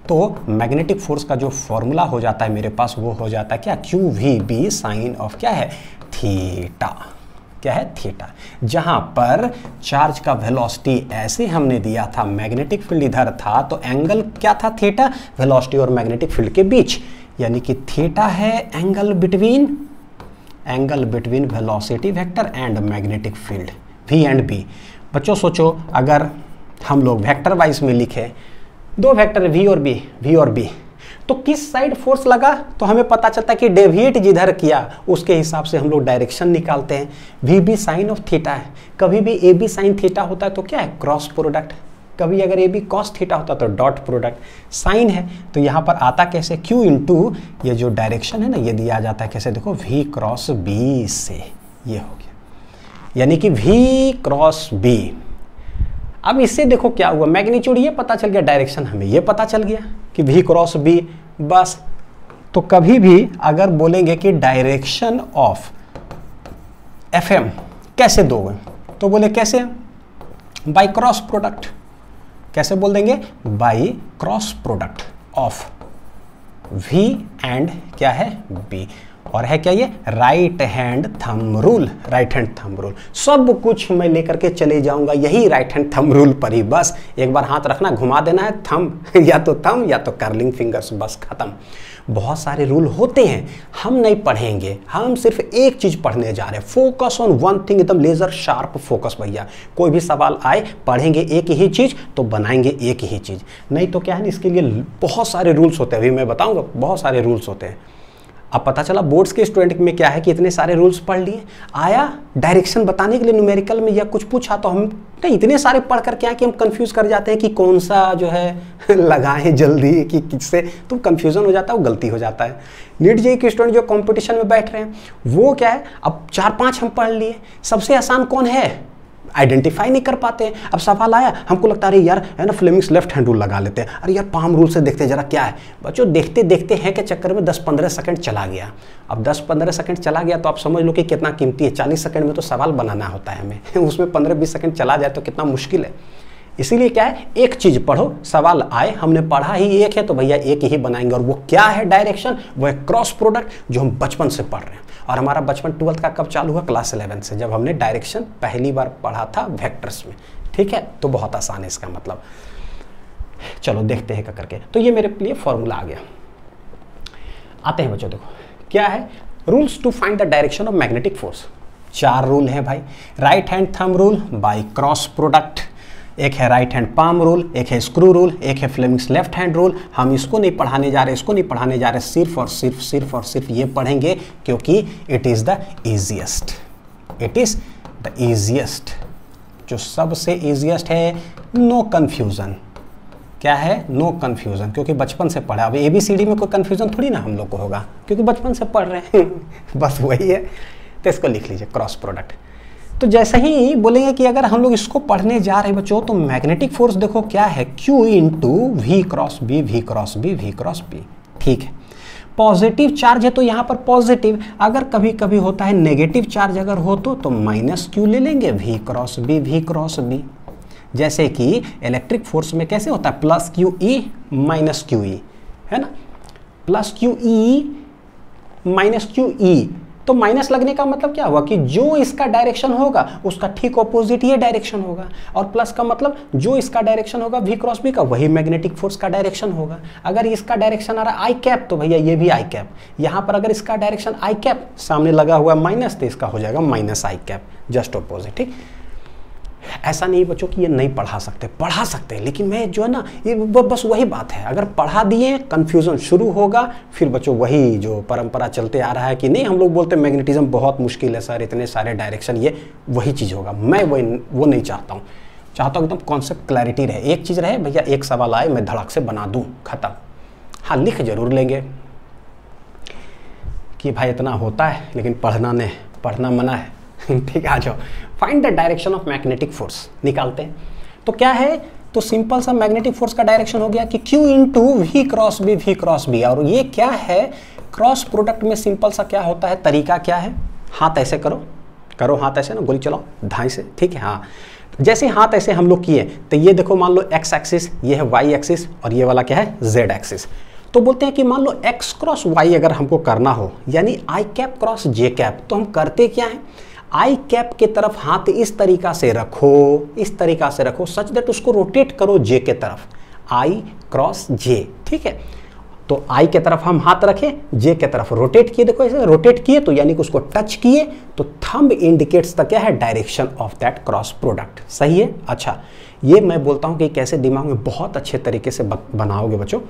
तो मैग्नेटिक फोर्स का जो फॉर्मूला हो जाता है मेरे पास वो हो जाता है क्या? Q V B sine of क्या है? थीटा। क्या है? थीटा। जहां पर चार्ज का वेलोसिटी ऐसे हमने दिया था, मैग्नेटिक फील्ड इधर था, तो एंगल क्या था? थीटा। वेलोसिटी और मैग्नेटिक फील्ड के बीच, यानी कि थीटा है angle between velocity vector and magnetic field, V and B. बच्चों सोचो अगर हम लोग वेक्टर वाइज में लिखे, 2 वेक्टर वी और बी, तो किस साइड फोर्स लगा तो हमें पता चलता है कि डेविएट जिधर किया उसके हिसाब से हम लोग डायरेक्शन निकालते हैं। V B sine of theta है, कभी भी ए बी साइन थीटा होता है तो क्या है? Cross product. कभी अगर ए बी कॉस थीटा होता तो डॉट प्रोडक्ट। साइन है तो यहाँ पर आता कैसे? क्यू इंटू ये जो डायरेक्शन है ना ये दिया जाता है कैसे? देखो वी क्रॉस बी से, ये हो गया, यानी कि वी क्रॉस बी। अब इससे देखो क्या हुआ, मैग्नीट्यूड ये पता चल गया, डायरेक्शन हमें ये पता चल गया कि वी क्रॉस बी, बस। तो कभी भी अगर बोलेंगे कि डायरेक्शन ऑफ एफएम कैसे दोगे तो बोले कैसे? By cross product. कैसे बोल देंगे? By cross product of V and क्या है? बी। और है क्या ये? Right hand thumb rule. Right hand thumb rule सब कुछ मैं लेकर के चले जाऊंगा यही राइट हैंड थंब रूल पर ही। बस एक बार हाथ रखना, घुमा देना है, थंब या तो थंब या तो कर्लिंग फिंगर्स, बस खत्म। बहुत सारे रूल होते हैं, हम नहीं पढ़ेंगे, हम सिर्फ एक चीज पढ़ने जा रहे हैं। फोकस ऑन वन थिंग, एकदम लेजर शार्प फोकस भैया। कोई भी सवाल आए पढ़ेंगे एक ही चीज तो बनाएंगे एक ही चीज, नहीं तो क्या है ना, इसके लिए बहुत सारे रूल्स होते हैं। अभी मैं बताऊंगा, बहुत सारे रूल्स होते हैं। अब पता चला बोर्ड्स के स्टूडेंट में क्या है कि इतने सारे रूल्स पढ़ लिए, आया डायरेक्शन बताने के लिए न्यूमेरिकल में या कुछ पूछा तो हम नहीं इतने सारे पढ़ कर क्या कि हम कंफ्यूज कर जाते हैं कि कौन सा जो है लगाएं जल्दी कि किससे, तो कंफ्यूजन हो जाता है, वो गलती हो जाता है। नीट जेईई के स्टूडेंट जो कंपटीशन में बैठ रहे हैं वो क्या है, अब 4-5 हम पढ़ लिए, सबसे आसान कौन है आइडेंटिफाई नहीं कर पाते हैं। अब सवाल आया, हमको लगता है अरे यार है ना फ्लेमिंग्स लेफ्ट हैंड रूल लगा लेते हैं, अरे यार पाम रूल से देखते जरा क्या है। बच्चों देखते देखते हैं के चक्कर में 10-15 सेकंड चला गया। अब 10-15 सेकंड चला गया तो आप समझ लो कि कितना कीमती है। 40 सेकंड में तो सवाल बनाना होता है हमें, उसमें 15-20 सेकंड चला जाए तो कितना मुश्किल है। इसीलिए क्या है, एक चीज पढ़ो, सवाल आए, हमने पढ़ा ही एक है तो भैया एक ही बनाएंगे। और वो क्या है डायरेक्शन, वो है क्रॉस प्रोडक्ट जो हम बचपन से पढ़ रहे हैं। और हमारा बचपन 12th का कब चालू हुआ, क्लास 11 से, जब हमने डायरेक्शन पहली बार पढ़ा था वेक्टर्स में। ठीक है, तो बहुत आसान है इसका मतलब। चलो देखते हैं क्या करके। तो ये मेरे लिए फॉर्मूला आ गया। आते हैं बच्चों, देखो क्या है rules to find the direction of magnetic force. 4 rule है भाई। Right hand thumb rule by cross product, एक है राइट हैंड पाम रूल, एक है स्क्रू रूल, एक है फ्लेमिंग्स लेफ्ट हैंड रूल। हम इसको नहीं पढ़ाने जा रहे, इसको नहीं पढ़ाने जा रहे, सिर्फ और सिर्फ ये पढ़ेंगे क्योंकि it is the easiest. It is the easiest, जो सबसे इजीएस्ट है, नो कंफ्यूजन। क्या है, नो कन्फ्यूजन, क्योंकि बचपन से पढ़ा। अब ABCD में कोई कन्फ्यूजन थोड़ी ना हम लोग को होगा, क्योंकि बचपन से पढ़ रहे हैं बस वही है। तो इसको लिख लीजिए क्रॉस प्रोडक्ट। तो जैसे ही बोलेंगे कि अगर हम लोग इसको पढ़ने जा रहे हैं बच्चों, तो मैग्नेटिक फोर्स देखो क्या है, Q into V cross B, V cross B, V cross B। ठीक है, पॉजिटिव चार्ज है तो यहाँ पर पॉजिटिव, अगर कभी कभी होता है नेगेटिव चार्ज अगर हो तो माइनस क्यू ले लेंगे, V cross B, V cross B। जैसे कि इलेक्ट्रिक फोर्स में कैसे होता है, plus Q E minus Q E, है ना, plus Q E minus Q E. तो माइनस लगने का मतलब क्या हुआ कि जो इसका डायरेक्शन होगा उसका ठीक ऑपोजिट ये डायरेक्शन होगा, और प्लस का मतलब जो इसका डायरेक्शन होगा V क्रॉस B का, वही मैग्नेटिक फोर्स का डायरेक्शन होगा। अगर इसका डायरेक्शन आ रहा है आई कैप, तो भैया ये भी आई कैप। यहाँ पर अगर इसका डायरेक्शन आई कैप, सामने लगा हुआ माइनस, तो इसका हो जाएगा माइनस आई कैप, जस्ट ऑपोजिट। ठीक, ऐसा नहीं बच्चों कि ये नहीं पढ़ा सकते, पढ़ा सकते हैं, लेकिन मैं जो है ना, ये बस वही बात है, अगर पढ़ा दिए कंफ्यूजन शुरू होगा, फिर बच्चों वही जो परंपरा चलते आ रहा है कि नहीं, हम लोग बोलते हैं मैग्नेटिज्म बहुत मुश्किल है सर, इतने सारे डायरेक्शन, ये वही चीज़ होगा। मैं वो नहीं चाहता हूँ, चाहता हूँ एकदम कॉन्सेप्ट क्लैरिटी रहे। एक चीज़ रहे भैया, एक सवाल आए मैं धड़क से बना दूँ, खत्म। हाँ, लिख जरूर लेंगे कि भाई इतना होता है, लेकिन पढ़ना मना है। ठीक है, आ जाओ, find the direction of magnetic force निकालते हैं। तो क्या है, तो सिंपल सा मैग्नेटिक फोर्स का डायरेक्शन हो गया कि Q into V cross B, V cross B। और ये क्या है, क्रॉस प्रोडक्ट में सिंपल सा क्या होता है, तरीका क्या है, हाथ ऐसे करो हाथ ऐसे ना, गोली चलाओ धाई से। ठीक है, हाँ, जैसे हाथ ऐसे हम लोग किए, तो ये देखो मान लो x एक्सिस, ये है y एक्सिस, और ये वाला क्या है, z एक्सिस। तो बोलते हैं कि मान लो x क्रॉस y अगर हमको करना हो, यानी i cap cross j cap, तो हम करते क्या है, आई कैप के तरफ हाथ इस तरीका से रखो, सच दैट उसको रोटेट करो जे के तरफ, आई क्रॉस जे। ठीक है, तो आई के तरफ हम हाथ रखें, जे के तरफ रोटेट किए, देखो ऐसे रोटेट किए तो यानी कि उसको टच किए, तो थंब इंडिकेट्स द क्या है, direction of that cross product. सही है। अच्छा, ये मैं बोलता हूँ कि कैसे दिमाग में बहुत अच्छे तरीके से बनाओगे बच्चों,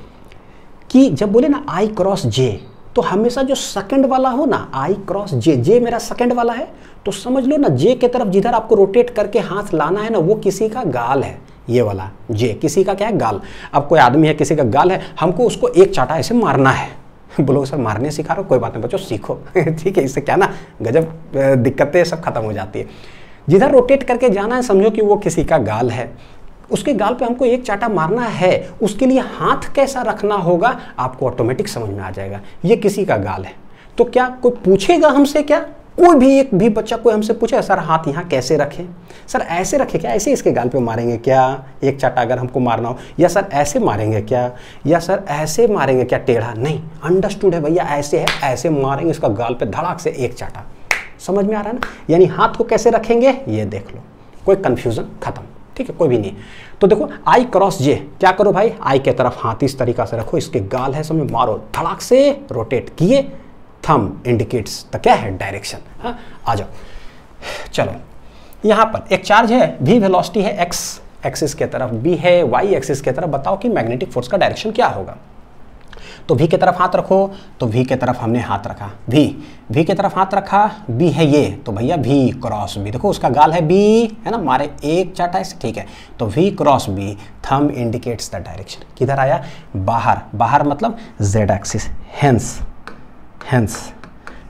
कि जब बोले ना आई क्रॉस जे, तो हमेशा जो सेकंड वाला हो ना, आई क्रॉस जे, जे मेरा सेकंड वाला है, तो समझ लो ना जे के तरफ जिधर आपको रोटेट करके हाथ लाना है ना, वो किसी का गाल है, ये वाला जे किसी का क्या है, गाल। अब कोई आदमी है, किसी का गाल है, हमको उसको एक चाटा ऐसे मारना है। बोलो सर मारने सिखा रहे हो, कोई बात नहीं बच्चों, सीखो। ठीक है, इससे क्या ना गजब दिक्कतें सब खत्म हो जाती है। जिधर रोटेट करके जाना है, समझो कि वो किसी का गाल है, उसके गाल पे हमको एक चाटा मारना है, उसके लिए हाथ कैसा रखना होगा आपको ऑटोमेटिक समझ में आ जाएगा। ये किसी का गाल है, तो क्या कोई पूछेगा हमसे, क्या कोई भी एक भी बच्चा कोई हमसे पूछे सर हाथ यहाँ कैसे रखें, सर ऐसे रखें क्या, ऐसे इसके गाल पे मारेंगे क्या एक चाटा अगर हमको मारना हो, या सर ऐसे मारेंगे क्या, या सर ऐसे मारेंगे क्या टेढ़ा, नहीं, अंडरस्टूड है भैया, ऐसे है, ऐसे मारेंगे इसका गाल पे धड़ाक से एक चाटा। समझ में आ रहा है ना, यानी हाथ को कैसे रखेंगे ये देख लो, कोई कंफ्यूजन खत्म। ठीक है, कोई भी नहीं। तो देखो आई क्रॉस जे, क्या करो भाई, आई के तरफ हाथ इस तरीका से रखो, इसके गाल है, समझ मारो, धड़ाक से रोटेट किए, थंब इंडिकेट्स द क्या है, डायरेक्शन। हाँ, आ जाओ, चलो यहाँ पर एक चार्ज है, v वेलोसिटी है x एक्सिस के तरफ, b है y एक्सिस के तरफ, बताओ कि मैग्नेटिक फोर्स का डायरेक्शन क्या होगा। तो v के तरफ हाथ रखो, तो v के तरफ हमने हाथ रखा, v के तरफ हाथ रखा, b है ये, तो भैया v क्रॉस b, देखो उसका गाल है b, है ना, मारे एक चाटा ऐसे। ठीक है, तो v cross b, thumb indicates the direction, किधर आया, बाहर मतलब z एक्सिस,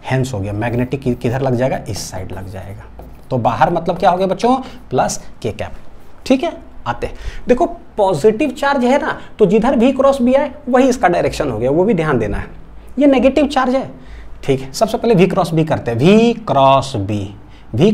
हेंस हो गया, मैग्नेटिक किधर लग जाएगा, इस साइड लग जाएगा। तो बाहर मतलब क्या हो गया बच्चों, प्लस के कैप। ठीक है, आते देखो पॉजिटिव चार्ज है ना, तो जिधर भी क्रॉस बी आए वही इसका डायरेक्शन हो गया, वो भी ध्यान देना है। ये नेगेटिव चार्ज है, ठीक है, सबसे पहले वी क्रॉस बी करते हैं, वी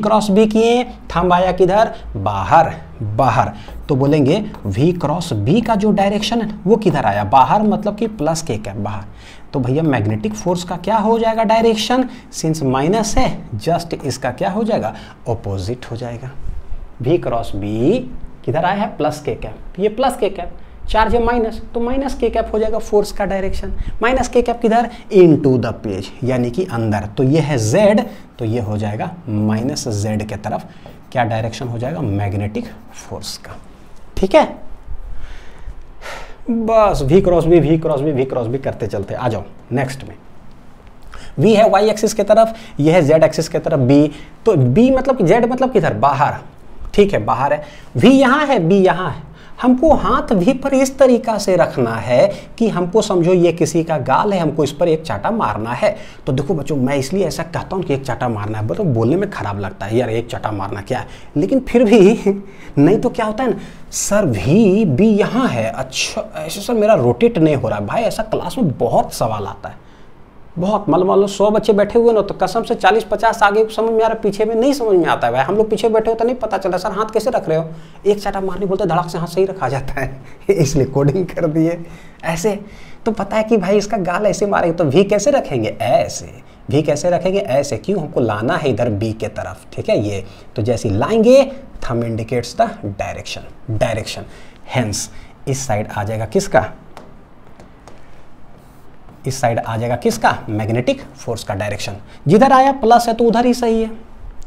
क्रॉस बी किए, थंब आया किधर, बाहर, तो बोलेंगे वी क्रॉस बी का जो डायरेक्शन है वो किधर आया, बाहर, मतलब कि प्लस के कैप बाहर। तो भैया मैग्नेटिक फोर्स का क्या हो जाएगा डायरेक्शन, सिंस माइनस है, जस्ट इसका क्या हो जाएगा, ऑपोजिट हो जाएगा। वी क्रॉस बी किधर आया है, प्लस के कैप, ये प्लस के कैप, चार्ज है माइनस, तो माइनस के कैप हो जाएगा फोर्स का डायरेक्शन। माइनस के कैप किधर, इनटू द पेज, यानी कि अंदर, तो ये है z, तो ये हो जाएगा माइनस z के तरफ, क्या डायरेक्शन हो जाएगा, मैग्नेटिक फोर्स का। ठीक है, बस वी क्रॉस बी करते चलते। आ जाओ नेक्स्ट में, v है y एक्सिस के तरफ, ये है z एक्सिस के तरफ b, तो b मतलब z मतलब किधर, बाहर। ठीक है, बाहर है, v यहाँ है, b यहाँ है, हमको हाथ भी पर इस तरीका से रखना है कि हमको समझो ये किसी का गाल है, हमको इस पर एक चाटा मारना है। तो देखो बच्चों, मैं इसलिए ऐसा कहता हूँ कि एक चाटा मारना है, तो बोलने में खराब लगता है यार एक चाटा मारना क्या है, लेकिन फिर भी नहीं तो क्या होता है ना, सर भी बी यहाँ है, अच्छा ऐसे सर मेरा रोटेट नहीं हो रहा है। भाई ऐसा क्लास में बहुत सवाल आता है, बहुत, मतलब मान लो 100 बच्चे बैठे हुए ना, तो कसम से 40-50 आगे समझ में आ रहा है, पीछे में नहीं समझ में आता है। भाई हम लोग पीछे बैठे हो तो नहीं पता चलता सर हाथ कैसे रख रहे हो, एक चाटा मारने बोलते धड़ाक से हाथ सही रखा जाता है इसलिए कोडिंग कर दिए ऐसे। तो पता है कि भाई इसका गाल ऐसे मारेंगे, तो वी कैसे रखेंगे, ऐसे। वी कैसे रखेंगे, ऐसे। क्यों, हमको लाना है इधर बी के तरफ, ठीक है। ये तो जैसे लाएंगे, thumb indicates the direction. Hence इस साइड आ जाएगा किसका, इस साइड आ जाएगा किसका, मैग्नेटिक फोर्स का डायरेक्शन। जिधर आया प्लस है तो उधर ही सही है,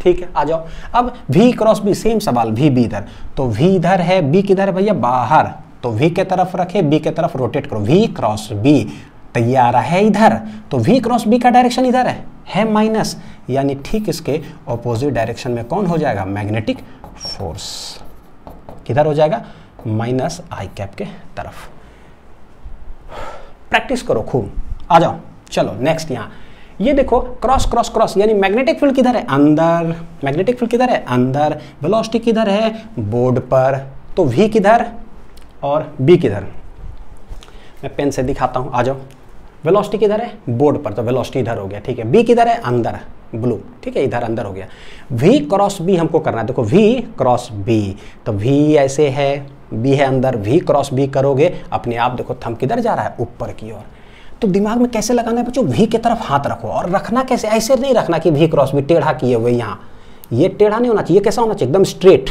ठीक है। आ जाओ अब V क्रॉस बी, सेम सवाल, V B इधर, तो V इधर है, B किधर है भैया, बाहर, तो V के तरफ रखे, B के तरफ रोटेट करो, V क्रॉस B, तो ये आ रहा है इधर, तो V क्रॉस B का डायरेक्शन इधर है माइनस, यानी ठीक इसके ऑपोजिट डायरेक्शन में कौन हो जाएगा, मैग्नेटिक फोर्स किधर हो जाएगा, माइनस आई कैप के तरफ। प्रैक्टिस करो खूब। आ जाओ चलो नेक्स्ट, यहाँ ये देखो क्रॉस क्रॉस क्रॉस, यानी मैग्नेटिक फील्ड किधर है, अंदर, मैग्नेटिक फील्ड किधर है, अंदर, वेलोसिटी किधर है, बोर्ड पर, तो V किधर और B किधर, मैं पेन से दिखाता हूँ। आ जाओ, वेलोसिटी किधर है, बोर्ड पर, तो वेलोसिटी इधर हो गया, ठीक है। B किधर है, अंदर, ब्लू, ठीक है, इधर अंदर हो गया। V क्रॉस B हमको करना है, देखो V क्रॉस B, तो V ऐसे है, B है अंदर, V क्रॉस B करोगे अपने आप देखो थंब किधर जा रहा है, ऊपर की ओर। तो दिमाग में कैसे लगाना है बच्चों, V की तरफ हाथ रखो, और रखना कैसे, ऐसे नहीं रखना कि V क्रॉस B टेढ़ा किए हुए, यहाँ ये टेढ़ा नहीं होना चाहिए, कैसा होना चाहिए, एकदम स्ट्रेट।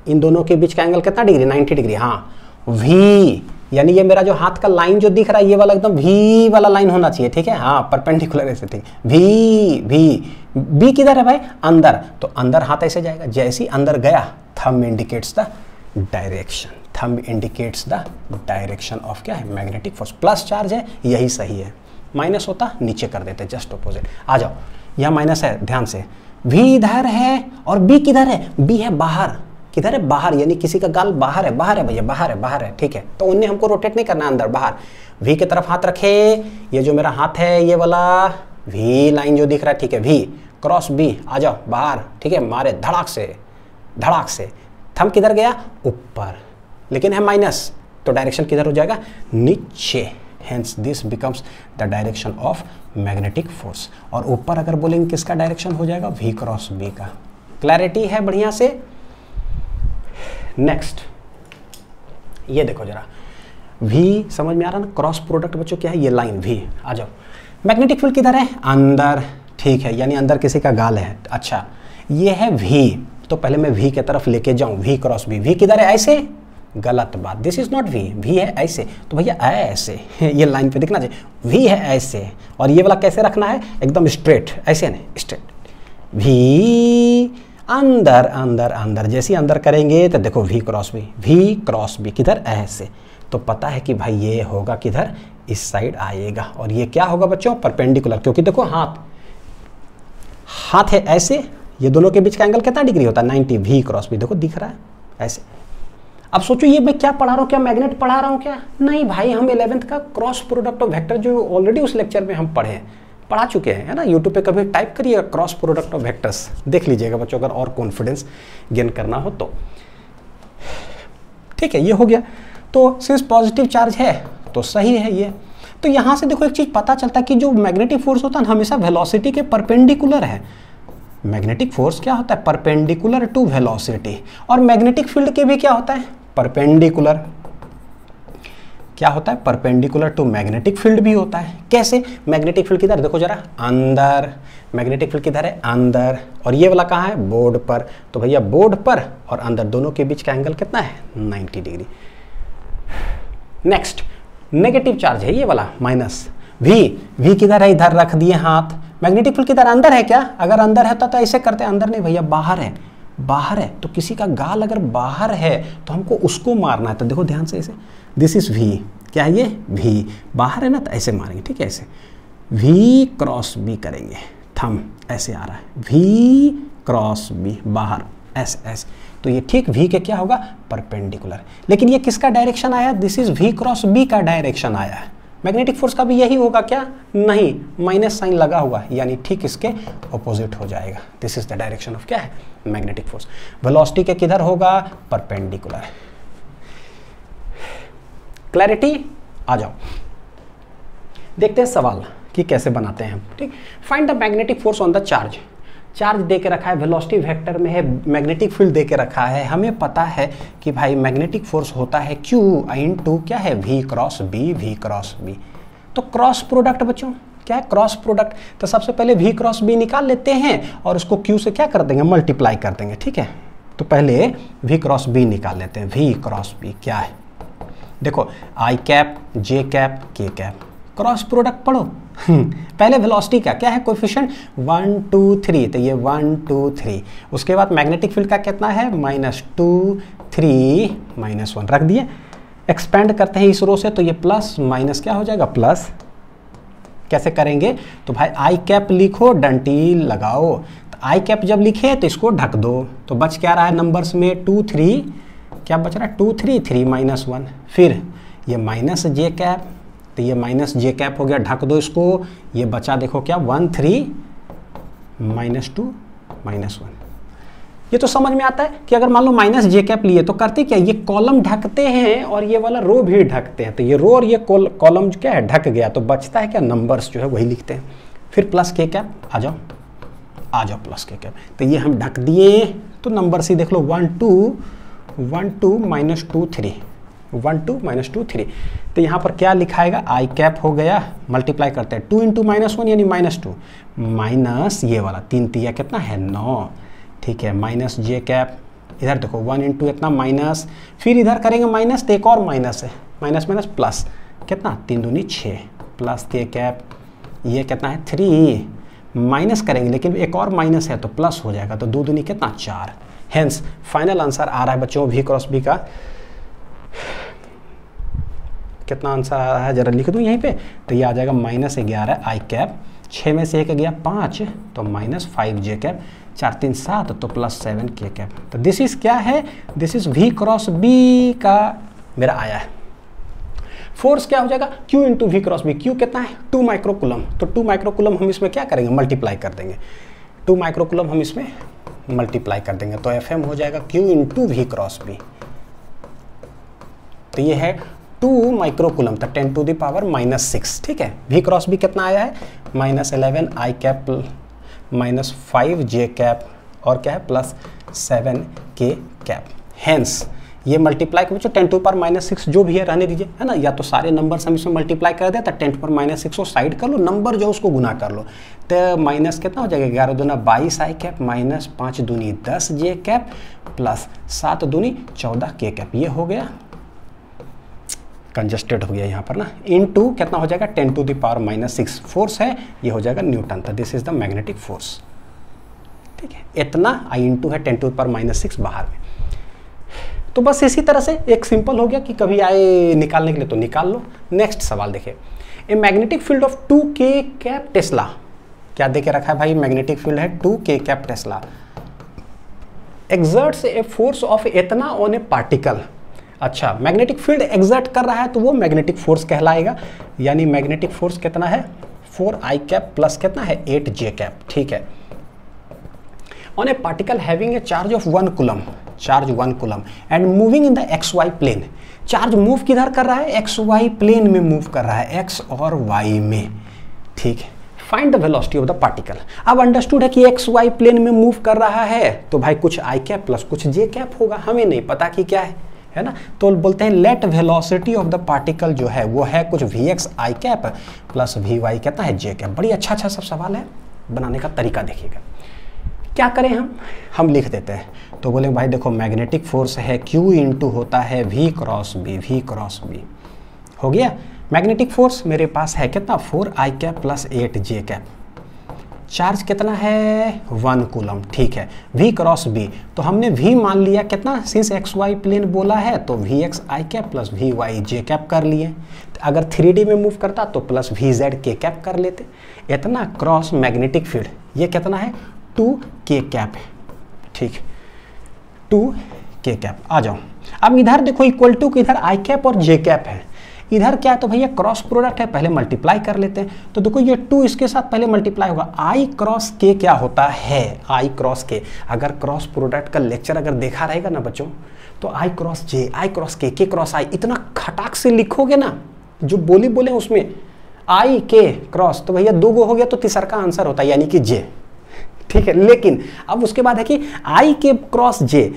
इन दोनों के बीच का एंगल कितना डिग्री, 90 डिग्री। हाँ V, यानी ये मेरा जो हाथ का लाइन जो दिख रहा है ये वाला एकदम V वाला लाइन होना चाहिए, ठीक है। हाँ परपेंडिकुलर ऐसे, ठीक, B किधर है भाई, अंदर, तो अंदर हाथ ऐसे जाएगा, जैसे ही अंदर गया thumb indicates the direction, thumb indicates the direction of क्या है, मैग्नेटिक फोर्स। प्लस चार्ज है, यही सही है, माइनस होता नीचे कर देते, जस्ट ऑपोजिट। आ जाओ, यह माइनस है, ध्यान से, V इधर है और B किधर है, B है बाहर, किधर है, बाहर, यानी किसी का गाल बाहर है, बाहर है भैया, बाहर है, ठीक है। तो उन्हें हमको रोटेट नहीं करना, अंदर बाहर। V की तरफ हाथ रखे, ये जो मेरा हाथ है ये वाला V लाइन जो दिख रहा है, ठीक है, V क्रॉस B, आ जाओ बाहर, ठीक है, मारे धड़ाक से, थंब किधर गया, ऊपर, लेकिन है माइनस, तो डायरेक्शन किधर हो जाएगा, नीचे। Hence this becomes the direction of magnetic force. और ऊपर अगर बोलेंगे किसका डायरेक्शन हो जाएगा, V क्रॉस B का। क्लैरिटी है बढ़िया से। नेक्स्ट ये देखो जरा, V समझ में आ रहा ना, क्रॉस प्रोडक्ट बच्चों क्या है, ये लाइन V। आ जाओ, मैग्नेटिक फील्ड किधर है, अंदर, ठीक है, यानी अंदर किसी का गाल है। अच्छा ये है V, तो पहले मैं V के तरफ लेके जाऊं, V क्रॉस B, V किधर है, ऐसे, गलत बात, दिस इज नॉट V है ऐसे, तो भैया ऐसे ये लाइन पे दिखना चाहिए, V है ऐसे, और ये वाला कैसे रखना है, एकदम स्ट्रेट, ऐसे नहीं, स्ट्रेट। V अंदर अंदर अंदर, जैसे अंदर करेंगे तो देखो V क्रॉस B किधर, ऐसे, तो पता है कि भाई ये होगा किधर, इस साइड आएगा, और ये क्या होगा बच्चों, परपेंडिकुलर, क्योंकि देखो हाथ है ऐसे, ये दोनों के बीच का एंगल कितना डिग्री होता है, 90। V क्रॉस B देखो दिख रहा है ऐसे। अब सोचो ये मैं क्या पढ़ा रहा हूँ, क्या मैग्नेट पढ़ा रहा हूँ क्या, नहीं भाई, हम 11th का क्रॉस प्रोडक्ट ऑफ वेक्टर जो ऑलरेडी उस लेक्चर में हम पढ़ा चुके हैं, है ना। यूट्यूब पे कभी टाइप करिएगा क्रॉस प्रोडक्ट ऑफ वेक्टर्स, देख लीजिएगा बच्चों, अगर और कॉन्फिडेंस गेन करना हो तो। ठीक है, ये हो गया। तो सिंस पॉजिटिव चार्ज है तो सही है ये। तो यहाँ से देखो एक चीज़ पता चलता है कि जो मैग्नेटिक फोर्स होता है हमेशा वेलोसिटी के परपेंडिकुलर है। मैग्नेटिक फोर्स क्या होता है, परपेंडिकुलर टू वेलोसिटी, और मैग्नेटिक फील्ड के भी क्या होता है, परपेंडिकुलर। क्या होता है, परपेंडिकुलर टू मैग्नेटिक फील्ड भी होता है। कैसे, मैग्नेटिक फील्ड किधर देखो जरा, अंदर, मैग्नेटिक फील्ड किधर है, अंदर, और ये वाला कहाँ है, बोर्ड पर, तो भैया बोर्ड पर और अंदर दोनों के बीच का एंगल कितना है, 90 डिग्री। नेक्स्ट नेगेटिव चार्ज है ये वाला, माइनस V किधर है, इधर रख दिए हाथ। मैग्नेटिक फील्ड किधर, अंदर है क्या, अगर अंदर है तो ऐसे करते हैं, अंदर नहीं भैया, बाहर है, तो किसी का गाल अगर बाहर है तो हमको उसको मारना है। तो देखो ध्यान से, ऐसे, दिस इज V, क्या है ये, V बाहर है ना, तो ऐसे मारेंगे, ठीक है, ऐसे V क्रॉस B करेंगे, थंब ऐसे आ रहा है, V क्रॉस B बाहर, एस एस, तो ये ठीक v के क्या होगा, परपेंडिकुलर। लेकिन ये किसका डायरेक्शन आया, this is v cross b का डायरेक्शन आया है। मैग्नेटिक फोर्स का भी यही होगा क्या, नहीं, माइनस साइन लगा हुआ, यानी ठीक इसके ऑपोजिट हो जाएगा। This is the direction of क्या है, मैग्नेटिक फोर्स। वेलोसिटी के किधर होगा, परपेंडिकुलर। क्लैरिटी, आ जाओ देखते हैं सवाल कि कैसे बनाते हैं हम। ठीक, find the magnetic force on the charge. Charge दे के रखा है, वेलोसिटी वेक्टर में है, मैग्नेटिक फील्ड दे के रखा है। हमें पता है कि भाई मैग्नेटिक फोर्स होता है Q इंटू क्या है, V क्रॉस B। तो क्रॉस प्रोडक्ट बच्चों क्या है, क्रॉस प्रोडक्ट। तो सबसे पहले V क्रॉस B निकाल लेते हैं और उसको Q से क्या कर देंगे, मल्टीप्लाई कर देंगे। ठीक है, तो पहले V क्रॉस B निकाल लेते हैं। V क्रॉस B क्या है, देखो I cap J cap K cap, cross product पढ़ो। पहले वेलोसिटी का क्या है, कोएफिशिएंट 1 2 3, तो ये 1 2 3। उसके बाद मैग्नेटिक फील्ड का कितना है, -2 3 -1 रख दिए। एक्सपेंड करते हैं इस रो से, तो ये प्लस माइनस क्या हो जाएगा, प्लस। कैसे करेंगे, तो भाई आई कैप लिखो, डंटी लगाओ। तो आई कैप जब लिखे तो इसको ढक दो, तो बच क्या रहा है नंबर्स में 2 3, क्या बच रहा है 2 3 3 -1। फिर ये माइनस जे कैप, तो ये माइनस जे कैप हो गया, ढक दो इसको। ये बचा देखो क्या 1 3 -2 -1। ये तो समझ में आता है कि अगर मान लो माइनस जे कैप लिए तो करते क्या, ये कॉलम ढकते हैं और ये वाला रो भी ढकते हैं। तो ये रो और ये कॉलम क्या है, ढक गया, तो बचता है क्या, नंबर्स जो है वही लिखते हैं। फिर प्लस के कैप, आ जाओ प्लस के कैप। तो ये हम ढक दिए, तो नंबर्स ही देख लो 1 2 -2 3 1 2 -2 3। तो यहाँ पर क्या लिखाएगा, आई कैप हो गया, मल्टीप्लाई करते हैं 2 इंटू -1 यानी -2, माइनस ये वाला 3 तिया कितना है 9। ठीक है, माइनस जे कैप, इधर देखो 1 इंटू इतना माइनस, फिर इधर करेंगे माइनस, तो एक और माइनस है, माइनस माइनस प्लस, कितना 3 दूनी 6, प्लस के कैप, ये कितना है 3, माइनस करेंगे लेकिन एक और माइनस है तो प्लस हो जाएगा, तो 2 दूनी कितना 4। हेंस फाइनल आंसर आ रहा है बच्चों V क्रॉस B का कितना आंसर आ रहा है, जरा लिख दूं यहीं पे, तो ये आ जाएगा -11 आई कैप, 6 में से 1 गया 5, तो -5 जे कैप, 4 3 7, तो +7 के कैप। तो दिस इज क्या है, this is V cross B का मेरा आया है। फोर्स क्या हो जाएगा, Q into V cross B। Q कितना है 2 माइक्रोकुलम, तो 2 माइक्रोकुलम हम इसमें क्या करेंगे, मल्टीप्लाई कर देंगे। 2 माइक्रोकुलम हम इसमें मल्टीप्लाई कर देंगे, तो FM हो जाएगा Q into V cross B। तो ये है 2 माइक्रोकुलम, तो 10 टू द पावर -6। ठीक है, V क्रॉस B कितना आया है, -11 आई कैप, -5 जे कैप, और क्या है +7 के कैप। हेंस ये मल्टीप्लाई कर बच्चों 10 टू पावर -6 जो भी है रहने दीजिए, है ना, या तो सारे नंबर हम इसमें मल्टीप्लाई कर दें, तो 10 टू पावर -6 को साइड कर लो, नंबर जो उसको गुना कर लो, तो माइनस कितना हो जाएगा 11 दूना 22 आई कैप, -5 दूनी 10 जे कैप, +7 दूनी 14 के कैप। ये हो गया, कंजस्टेड हो गया यहाँ पर ना, इनटू कितना हो जाएगा 10 टू द पावर -6 फोर्स है, ये हो जाएगा न्यूटन। तो this is the magnetic force. ठीक है, इतना आई इंटू है 10 टू द पावर -6 बाहर में। तो बस इसी तरह से एक सिंपल हो गया कि कभी आए निकालने के लिए तो निकाल लो। नेक्स्ट सवाल देखिए, ए magnetic field of 2k cap Tesla. क्या दे के रखा है भाई, मैग्नेटिक फील्ड है 2k cap Tesla exerts a force of इतना ऑन ए पार्टिकल। अच्छा, मैग्नेटिक फील्ड एग्जर्ट कर रहा है तो वो मैग्नेटिक फोर्स कहलाएगा, यानी मैग्नेटिक फोर्स कितना है 4i कैप प्लस कितना है 8j कैप। ठीक है, on a particle having a charge of 1 coulomb, charge 1 coulomb and moving in the XY plane. Charge move किधर कर रहा है, XY प्लेन में मूव कर रहा है, X और Y में। ठीक है, find the velocity of the particle. अब अंडरस्टूड है कि XY प्लेन में मूव कर रहा है, तो भाई कुछ i कैप प्लस कुछ j कैप होगा, हमें नहीं पता कि क्या है ना, तो बोलते हैं let velocity of the particle जो है वो है कुछ Vx i cap plus Vy कितना है j कैप। बड़ी अच्छा सब सवाल है, बनाने का तरीका देखिएगा। क्या करें हम लिख देते हैं, तो बोले भाई देखो मैग्नेटिक फोर्स है Q इंटू होता है V क्रॉस B। हो गया, मैग्नेटिक फोर्स मेरे पास है कितना 4i cap plus 8j cap. Charge कितना है 1 कूलम। ठीक है, V क्रॉस B, तो हमने V मान लिया कितना, सिंस XY प्लेन बोला है तो Vx i cap plus Vy j cap कर लिए। तो अगर 3D में मूव करता तो प्लस Vz k कैप कर लेते। इतना क्रॉस मैग्नेटिक फील्ड ये कितना है 2k कैप है। ठीक, टू के कैप। आ जाओ अब इधर देखो इक्वल टू कि इधर आई कैप और जे कैप है, इधर क्या है तो भैया क्रॉस प्रोडक्ट है, पहले मल्टीप्लाई कर लेते हैं। तो देखो ये 2 इसके साथ पहले मल्टीप्लाई होगा, आई क्रॉस के क्या होता है, आई क्रॉस के। अगर क्रॉस प्रोडक्ट का लेक्चर अगर देखा रहेगा ना बच्चों, तो आई क्रॉस जे, आई क्रॉस के क्रॉस आई, इतना खटाक से लिखोगे ना, जो बोले उसमें आई के क्रॉस, तो भैया 2 गो हो गया तो तीसरा का आंसर होता है यानी कि जे। ठीक है, लेकिन अब उसके बाद है कि आई के क्रॉस जे,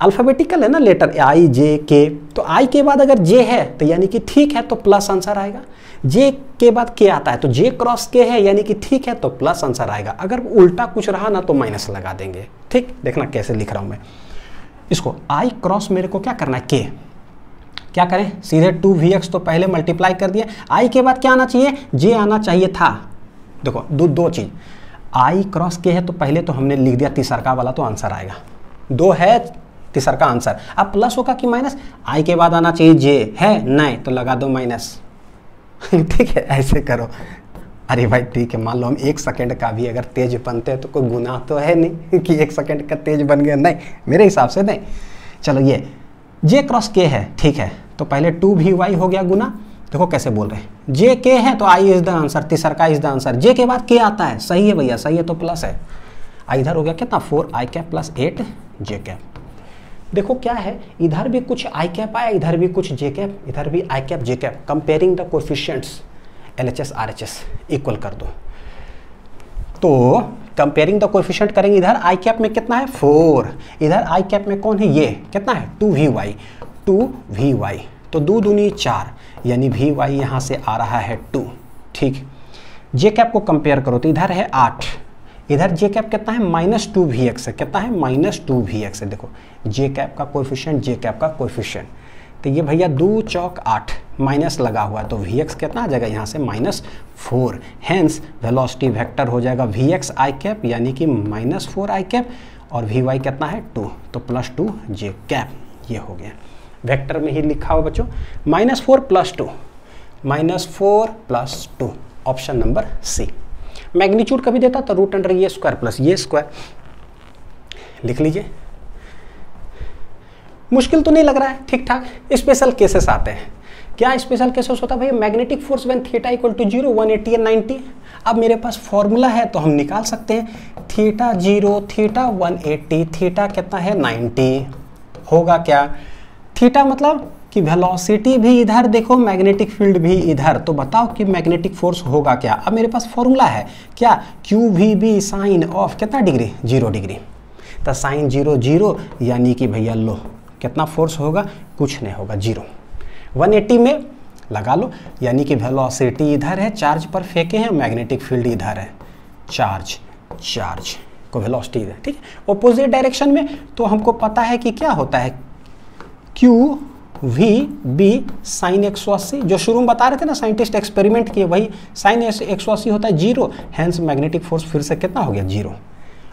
अल्फाबेटिकल है ना लेटर आई जे के, तो आई के बाद अगर जे है तो यानी कि ठीक है तो प्लस आंसर आएगा, जे के बाद के आता है तो जे क्रॉस के है यानी कि ठीक है तो प्लस आंसर आएगा। अगर उल्टा कुछ रहा ना तो माइनस लगा देंगे। ठीक, देखना कैसे लिख रहा हूं मैं इसको। आई क्रॉस मेरे को क्या करना है, के, क्या करें सीधे 2vx तो पहले मल्टीप्लाई कर दिया, आई के बाद क्या आना चाहिए, जे आना चाहिए था। देखो दो चीज, आई क्रॉस के है तो पहले तो हमने लिख दिया तीसरा वाला तो आंसर आएगा, 2 है तीसरा का आंसर। अब प्लस होगा कि माइनस, आई के बाद आना चाहिए जे, है नहीं तो लगा दो माइनस। ठीक है, ऐसे करो। अरे भाई ठीक है, मान लो हम 1 सेकंड का भी अगर तेज बनते हैं तो कोई गुनाह तो है नहीं कि 1 सेकंड का तेज बन गया, नहीं मेरे हिसाब से नहीं। चलो ये जे क्रॉस के है, ठीक है, तो पहले 2vy हो गया गुना। देखो कैसे बोल रहे हैं, जे के है तो आई इज द आंसर, तीसरा का इज द आंसर, जे के बाद के आता है, सही है भैया, सही है तो प्लस है। इधर हो गया कितना 4i कैप प्लस 8 जे कैप। देखो क्या है, इधर भी कुछ आई कैप आया, इधर भी कुछ जे कैप, इधर भी I cap J cap. Comparing the coefficients LHS RHS equal कर दो, तो कंपेयरिंग द कोएफिशिएंट करेंगे। इधर आई कैप में कितना है 4, इधर आई कैप में कौन है ये, कितना है 2vy, 2vy तो 2 दूनी 4 यानी vy यहाँ से आ रहा है 2। ठीक, जे कैप को कंपेयर करो तो इधर है 8, इधर जे कैप कितना है -2vx है, कितना है -2vx है। देखो जे कैप का कोएफिशिएंट, जे कैप का कोएफिशिएंट, तो ये भैया 2 चौक 8 माइनस लगा हुआ है तो vx कितना आ जाएगा यहाँ से -4, हेंस वेलोसिटी वेक्टर हो जाएगा vx आई कैप यानी कि -4i कैप और vy कितना है 2 तो +2 जे कैप। ये हो गया, वेक्टर में ही लिखा हो बच्चों, -4 + 2, -4 + 2, ऑप्शन नंबर सी। मैग्नीट्यूड कभी देता तो √अंडर ये स्क्वायर प्लस ये स्क्वायर, लिख लीजिए। मुश्किल तो नहीं लग रहा है, ठीक ठाक। स्पेशल केसेस आते हैं, क्या स्पेशल केसेस होता है भैया, magnetic force when theta equal to 0, 180 and 90। अब मेरे पास फॉर्मूला है तो हम निकाल सकते हैं, थीटा 0, थीटा 180, थीटा कितना है 90, होगा क्या, थीटा मतलब कि वेलोसिटी भी इधर, देखो मैग्नेटिक फील्ड भी इधर, तो बताओ कि मैग्नेटिक फोर्स होगा क्या। अब मेरे पास फॉर्मूला है क्या, QVB साइन ऑफ कितना डिग्री 0 डिग्री, तो साइन 0 0 यानी कि भैया लो कितना फोर्स होगा, कुछ नहीं होगा 0। 180 में लगा लो यानी कि वेलोसिटी इधर है, चार्ज पर फेंके हैं, मैग्नेटिक फील्ड इधर है, चार्ज को वेलोसिटी इधर। ठीक है, ऑपोजिट डायरेक्शन में तो हमको पता है कि क्या होता है, QVB साइन 180, जो शुरू में बता रहे थे ना साइंटिस्ट एक्सपेरिमेंट किए, वही साइन 180 होता है 0, हेंस मैग्नेटिक फोर्स फिर से कितना हो गया 0।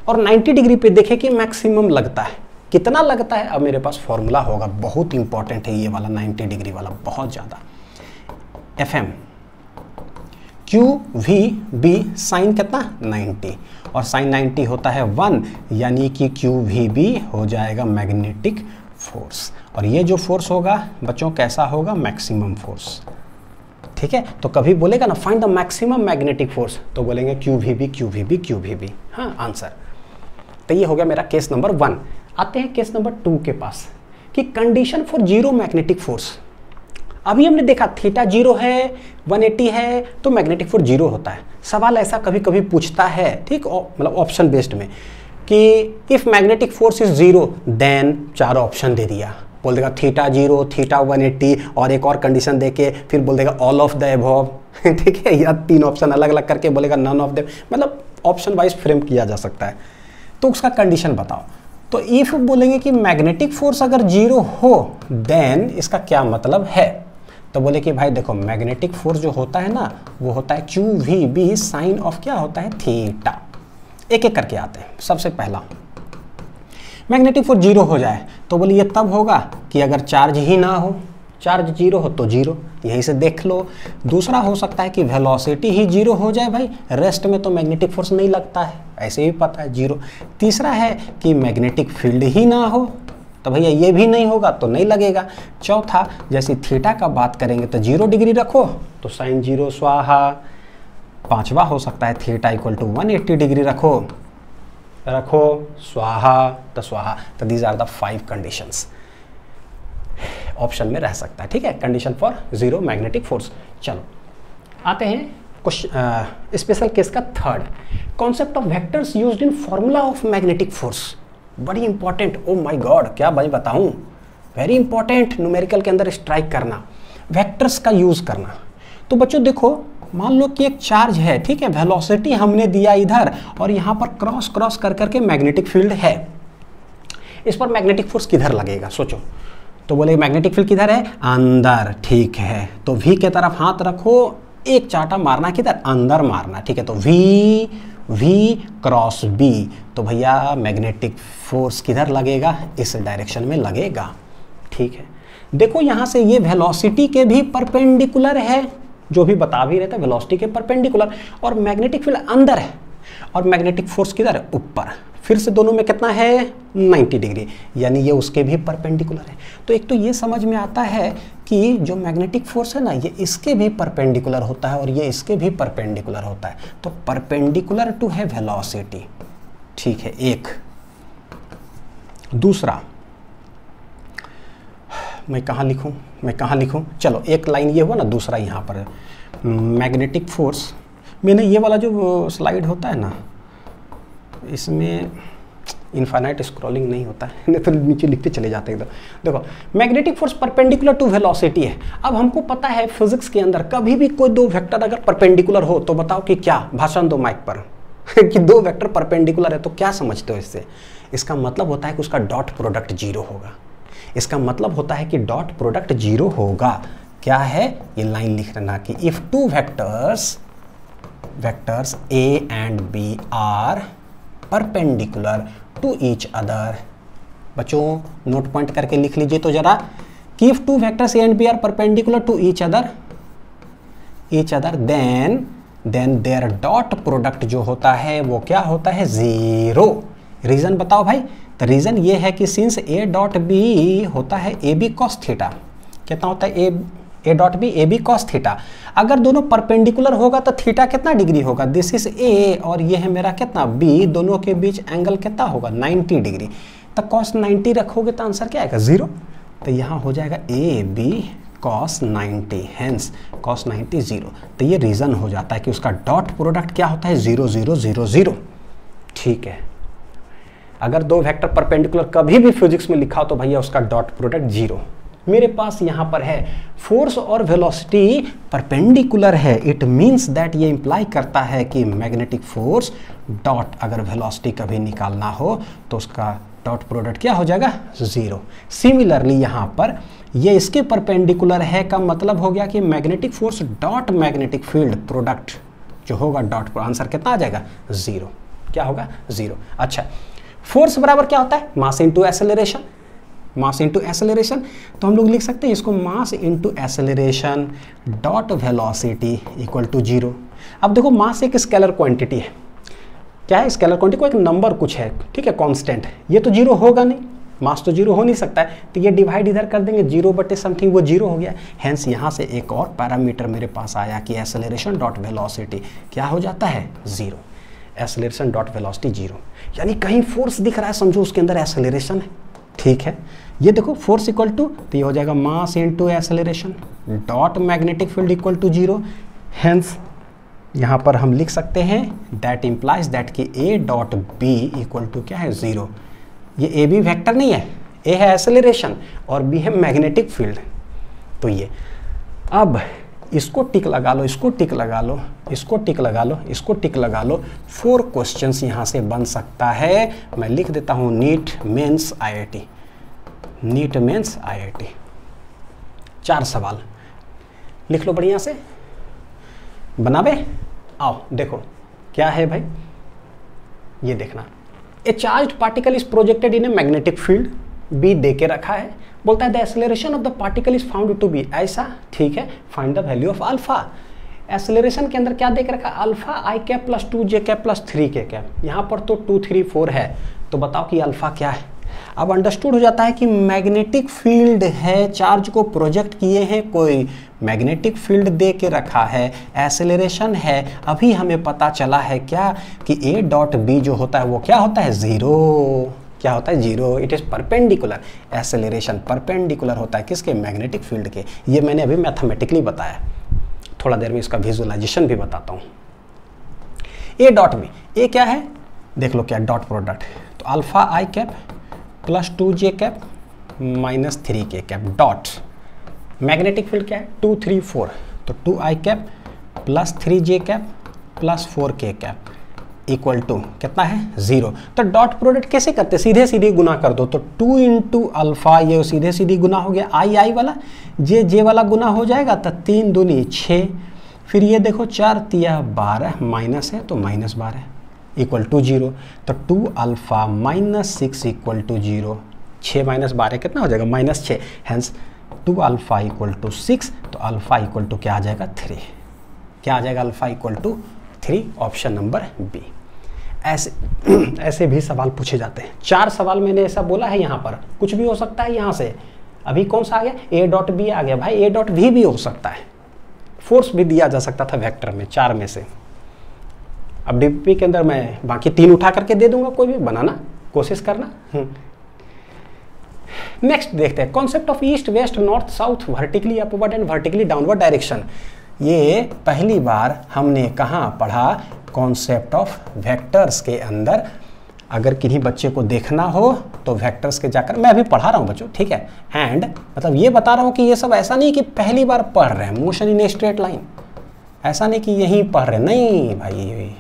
और 90 डिग्री पे देखे कि मैक्सिमम लगता है, कितना लगता है, अब मेरे पास फॉर्मूला होगा, बहुत इंपॉर्टेंट है ये वाला 90 डिग्री वाला, बहुत ज़्यादा। FM QVB साइन कितना 90 और साइन 90 होता है 1 यानी कि QVB हो जाएगा मैग्नेटिक फोर्स, और ये जो फोर्स होगा बच्चों कैसा होगा, मैक्सिमम फोर्स। ठीक है, तो कभी बोलेगा ना find the maximum magnetic force तो बोलेंगे QVB। हाँ आंसर। तो ये हो गया मेरा केस नंबर 1। आते हैं केस नंबर 2 के पास कि कंडीशन फॉर 0 मैग्नेटिक फोर्स। अभी हमने देखा थीटा 0 है, 180 है तो मैग्नेटिक फोर्स 0 होता है। सवाल ऐसा कभी कभी पूछता है, ठीक, मतलब ऑप्शन बेस्ड में, कि if magnetic force is 0 then 4 option दे दिया, बोल देगा थीटा 0, थीटा 180 और एक और कंडीशन देके फिर बोल देगा ऑल ऑफ द अबव। ठीक है, या 3 ऑप्शन अलग अलग करके बोलेगा नन ऑफ द, मतलब ऑप्शन वाइज फ्रेम किया जा सकता है। तो उसका कंडीशन बताओ। तो इफ बोलेंगे कि मैग्नेटिक फोर्स अगर 0 हो देन इसका क्या मतलब है, तो बोले कि भाई देखो मैग्नेटिक फोर्स जो होता है ना वो होता है QVB साइन ऑफ क्या होता है थीटा। एक एक करके आते हैं। सबसे पहला मैग्नेटिक फोर्स 0 हो जाए तो बोले ये तब होगा कि अगर चार्ज ही ना हो, चार्ज 0 हो तो 0, यहीं से देख लो। दूसरा हो सकता है कि वेलोसिटी ही 0 हो जाए भाई, रेस्ट में तो मैग्नेटिक फोर्स नहीं लगता है, ऐसे भी पता है 0। तीसरा है कि मैग्नेटिक फील्ड ही ना हो, तो भैया ये भी नहीं होगा तो नहीं लगेगा। चौथा, जैसे थीटा का बात करेंगे तो 0 डिग्री रखो तो साइन 0 स्वाहा। पांचवा हो सकता है थीटा इक्वल टू 180 डिग्री रखो स्वाहा तो स्वाहा। तो these are the 5 conditions option में रह सकता है, ठीक है, condition for zero magnetic force. चलो आते हैं स्पेशल केस का third, concept of vectors used in formula of magnetic force. बड़ी इंपॉर्टेंट, ओ माय गॉड क्या भाई बताऊं, वेरी इंपॉर्टेंट न्यूमेरिकल के अंदर स्ट्राइक करना, वेक्टर्स का यूज करना। तो बच्चों देखो, मान लो कि एक चार्ज है, ठीक है, वेलोसिटी हमने दिया इधर और यहाँ पर क्रॉस क्रॉस कर करके मैग्नेटिक फील्ड है। इस पर मैग्नेटिक फोर्स किधर लगेगा सोचो। तो बोले मैग्नेटिक फील्ड किधर है, अंदर, ठीक है। तो V के तरफ हाथ रखो, एक चाटा मारना किधर, अंदर मारना, ठीक है। तो V क्रॉस B, तो भैया मैग्नेटिक फोर्स किधर लगेगा, इस डायरेक्शन में लगेगा, ठीक है। देखो यहाँ से ये वेलोसिटी के भी परपेंडिकुलर है, जो भी बता भी रहता है वेलोसिटी के परपेंडिकुलर, और मैग्नेटिक फील्ड अंदर है और मैग्नेटिक फोर्स किधर है, ऊपर। फिर से दोनों में कितना है, 90 डिग्री, यानी ये उसके भी परपेंडिकुलर है। तो एक तो ये समझ में आता है कि जो मैग्नेटिक फोर्स है ना, ये इसके भी परपेंडिकुलर होता है और ये इसके भी परपेंडिकुलर होता है। तो परपेंडिकुलर टू है वेलोसिटी, ठीक है, एक। दूसरा, मैं कहाँ लिखूं, चलो एक लाइन ये हुआ ना, दूसरा यहाँ पर मैग्नेटिक फोर्स। मैंने ये वाला जो स्लाइड होता है ना, इसमें इनफाइनाइट स्क्रॉलिंग नहीं होता है, नहीं तो नीचे लिखते चले जाते हैं। देखो magnetic force perpendicular to velocity है। अब हमको पता है फिजिक्स के अंदर कभी भी कोई दो वेक्टर अगर परपेंडिकुलर हो तो बताओ कि क्या, भाषण दो माइक पर कि दो वेक्टर परपेंडिकुलर है, तो क्या समझते हो इससे? इसका मतलब होता है कि उसका डॉट प्रोडक्ट 0 होगा। इसका मतलब होता है कि डॉट प्रोडक्ट 0 होगा। क्या है, ये लाइन लिख लेना कि if two vectors A and B are perpendicular to each other, बच्चों नोट पॉइंट करके लिख लीजिए तो जरा, कि if two vectors A and B are perpendicular to each other then their dot product जो होता है वो क्या होता है, 0। रीजन बताओ भाई। तो रीजन ये है कि सिंस A डॉट B होता है AB cos थीटा, कितना होता है A dot B AB cos theta. अगर दोनों परपेंडिकुलर होगा तो थीटा कितना डिग्री होगा, दिस इज A और ये है मेरा कितना B, दोनों के बीच एंगल कितना होगा, 90 डिग्री। तो cos 90 रखोगे तो आंसर क्या आएगा, 0। तो यहाँ हो जाएगा AB cos 90, हेंस cos 90 0। तो ये रीजन हो जाता है कि उसका डॉट प्रोडक्ट क्या होता है, 0 0 0 0, ठीक है। अगर दो वेक्टर परपेंडिकुलर कभी भी फिजिक्स में लिखा हो तो भैया उसका डॉट प्रोडक्ट 0। मेरे पास यहाँ पर है फोर्स और वेलोसिटी परपेंडिकुलर है, इट मींस दैट ये इंप्लाई करता है कि मैग्नेटिक फोर्स डॉट, अगर वेलोसिटी कभी निकालना हो तो उसका डॉट प्रोडक्ट क्या हो जाएगा, 0। सिमिलरली यहाँ पर ये इसके परपेंडिकुलर है का मतलब हो गया कि magnetic force dot magnetic field product जो होगा डॉट, आंसर कितना आ जाएगा, 0। क्या होगा, 0। अच्छा, फोर्स बराबर क्या होता है, mass into acceleration, mass into acceleration. तो हम लोग लिख सकते हैं इसको mass into acceleration dot velocity equal to 0। अब देखो मास एक स्केलर क्वांटिटी है, क्या है, स्केलर क्वांटिटी, को एक नंबर कुछ है, ठीक है, कांस्टेंट। ये तो 0 होगा नहीं, मास तो 0 हो नहीं सकता है, तो ये डिवाइड इधर कर देंगे, 0 बटे समथिंग, वो 0 हो गया। हेंस यहाँ से एक और पैरामीटर मेरे पास आया कि एक्सेलरेशन डॉट वेलोसिटी क्या हो जाता है, 0। एक्सेलरेशन डॉट वेलोसिटी 0, यानी कहीं फोर्स दिख रहा है, समझो उसके अंदर एक्सेलरेशन है, ठीक है। ये देखो फोर्स इक्वल टू, तो ये हो जाएगा mass into acceleration dot magnetic field equal to 0। Hence यहाँ पर हम लिख सकते हैं दैट इंप्लाइज दैट कि A dot B equal to क्या है, 0। ये A B वेक्टर नहीं है, A है एक्सेलरेशन और B है मैग्नेटिक फील्ड। तो ये अब इसको टिक लगा लो, इसको टिक लगा लो, इसको टिक लगा लो, इसको टिक लगा लो। 4 क्वेश्चंस यहाँ से बन सकता है। मैं लिख देता हूँ NEET mains IIT, NEET mains IIT। 4 सवाल लिख लो बढ़िया से, बनावे। आओ देखो क्या है भाई, ये देखना। A charged particle is projected in a magnetic field, B दे के रखा है, बोलता है the acceleration of the particle is found to be, ऐसा, ठीक है। Find the value of alpha. Acceleration के अंदर क्या देख रखा, alpha i cap plus 2j cap plus 3k cap. यहाँ पर तो 2 3 4 है, तो बताओ कि अल्फा क्या है। अब अंडरस्टूड हो जाता है कि मैग्नेटिक फील्ड है, चार्ज को प्रोजेक्ट किए हैं, कोई मैग्नेटिक फील्ड दे के रखा है, एक्सेलरेशन है। अभी हमें पता चला है क्या कि ए डॉट बी जो होता है वो क्या होता है, जीरो। क्या होता है, zero. It is perpendicular, acceleration perpendicular होता है किसके, मैग्नेटिक फील्ड के। ये मैंने अभी मैथमेटिकली बताया, थोड़ा देर में इसका विजुअलाइजेशन भी बताता हूँ। ए डॉट बी, ए क्या है देख लो, क्या डॉट प्रोडक्ट, तो alpha I cap plus 2j cap minus 3k cap dot, magnetic field क्या है 2 3 4, तो 2i cap plus 3j cap plus 4k cap equal to कितना है, 0। तो डॉट प्रोडक्ट कैसे करते, सीधे सीधे गुना कर दो, तो 2 इंटू अल्फा, ये सीधे सीधे गुना हो गया, आई वाला, जे वाला गुना हो जाएगा, तो 3 दूनी 6, फिर ये देखो 4 तिया 12 माइनस है तो माइनस 12 इक्वल टू 0, तो 2 alpha minus 6 equal to 0, 6 minus 12 कितना हो जाएगा, minus 6, hence 2 alpha equal to 6, तो अल्फा इक्वल टू क्या आ जाएगा, 3। क्या आ जाएगा, alpha equal to 3, option number B. ऐसे भी सवाल पूछे जाते हैं। 4 सवाल मैंने ऐसा बोला है, यहाँ पर कुछ भी हो सकता है। यहाँ से अभी कौन सा आ गया, ए डॉट बी आ गया, भाई ए डॉट भी हो सकता है, फोर्स भी दिया जा सकता था वेक्टर में, 4 में से। अब डीपी के अंदर मैं बाकी 3 उठा करके दे दूंगा, कोई भी बनाना कोशिश करना। नेक्स्ट देखते हैं concept of east west north south vertically upward and vertically downward direction. ये पहली बार हमने कहाँ पढ़ा, कॉन्सेप्ट ऑफ वेक्टर्स के अंदर। अगर किन्हीं बच्चे को देखना हो तो वेक्टर्स के जाकर, मैं अभी पढ़ा रहा हूँ बच्चों, ठीक है। एंड मतलब ये बता रहा हूँ कि ये सब ऐसा नहीं कि पहली बार पढ़ रहे हैं मोशन इन स्ट्रेट लाइन, ऐसा नहीं कि यहीं पढ़ रहे, नहीं भाई,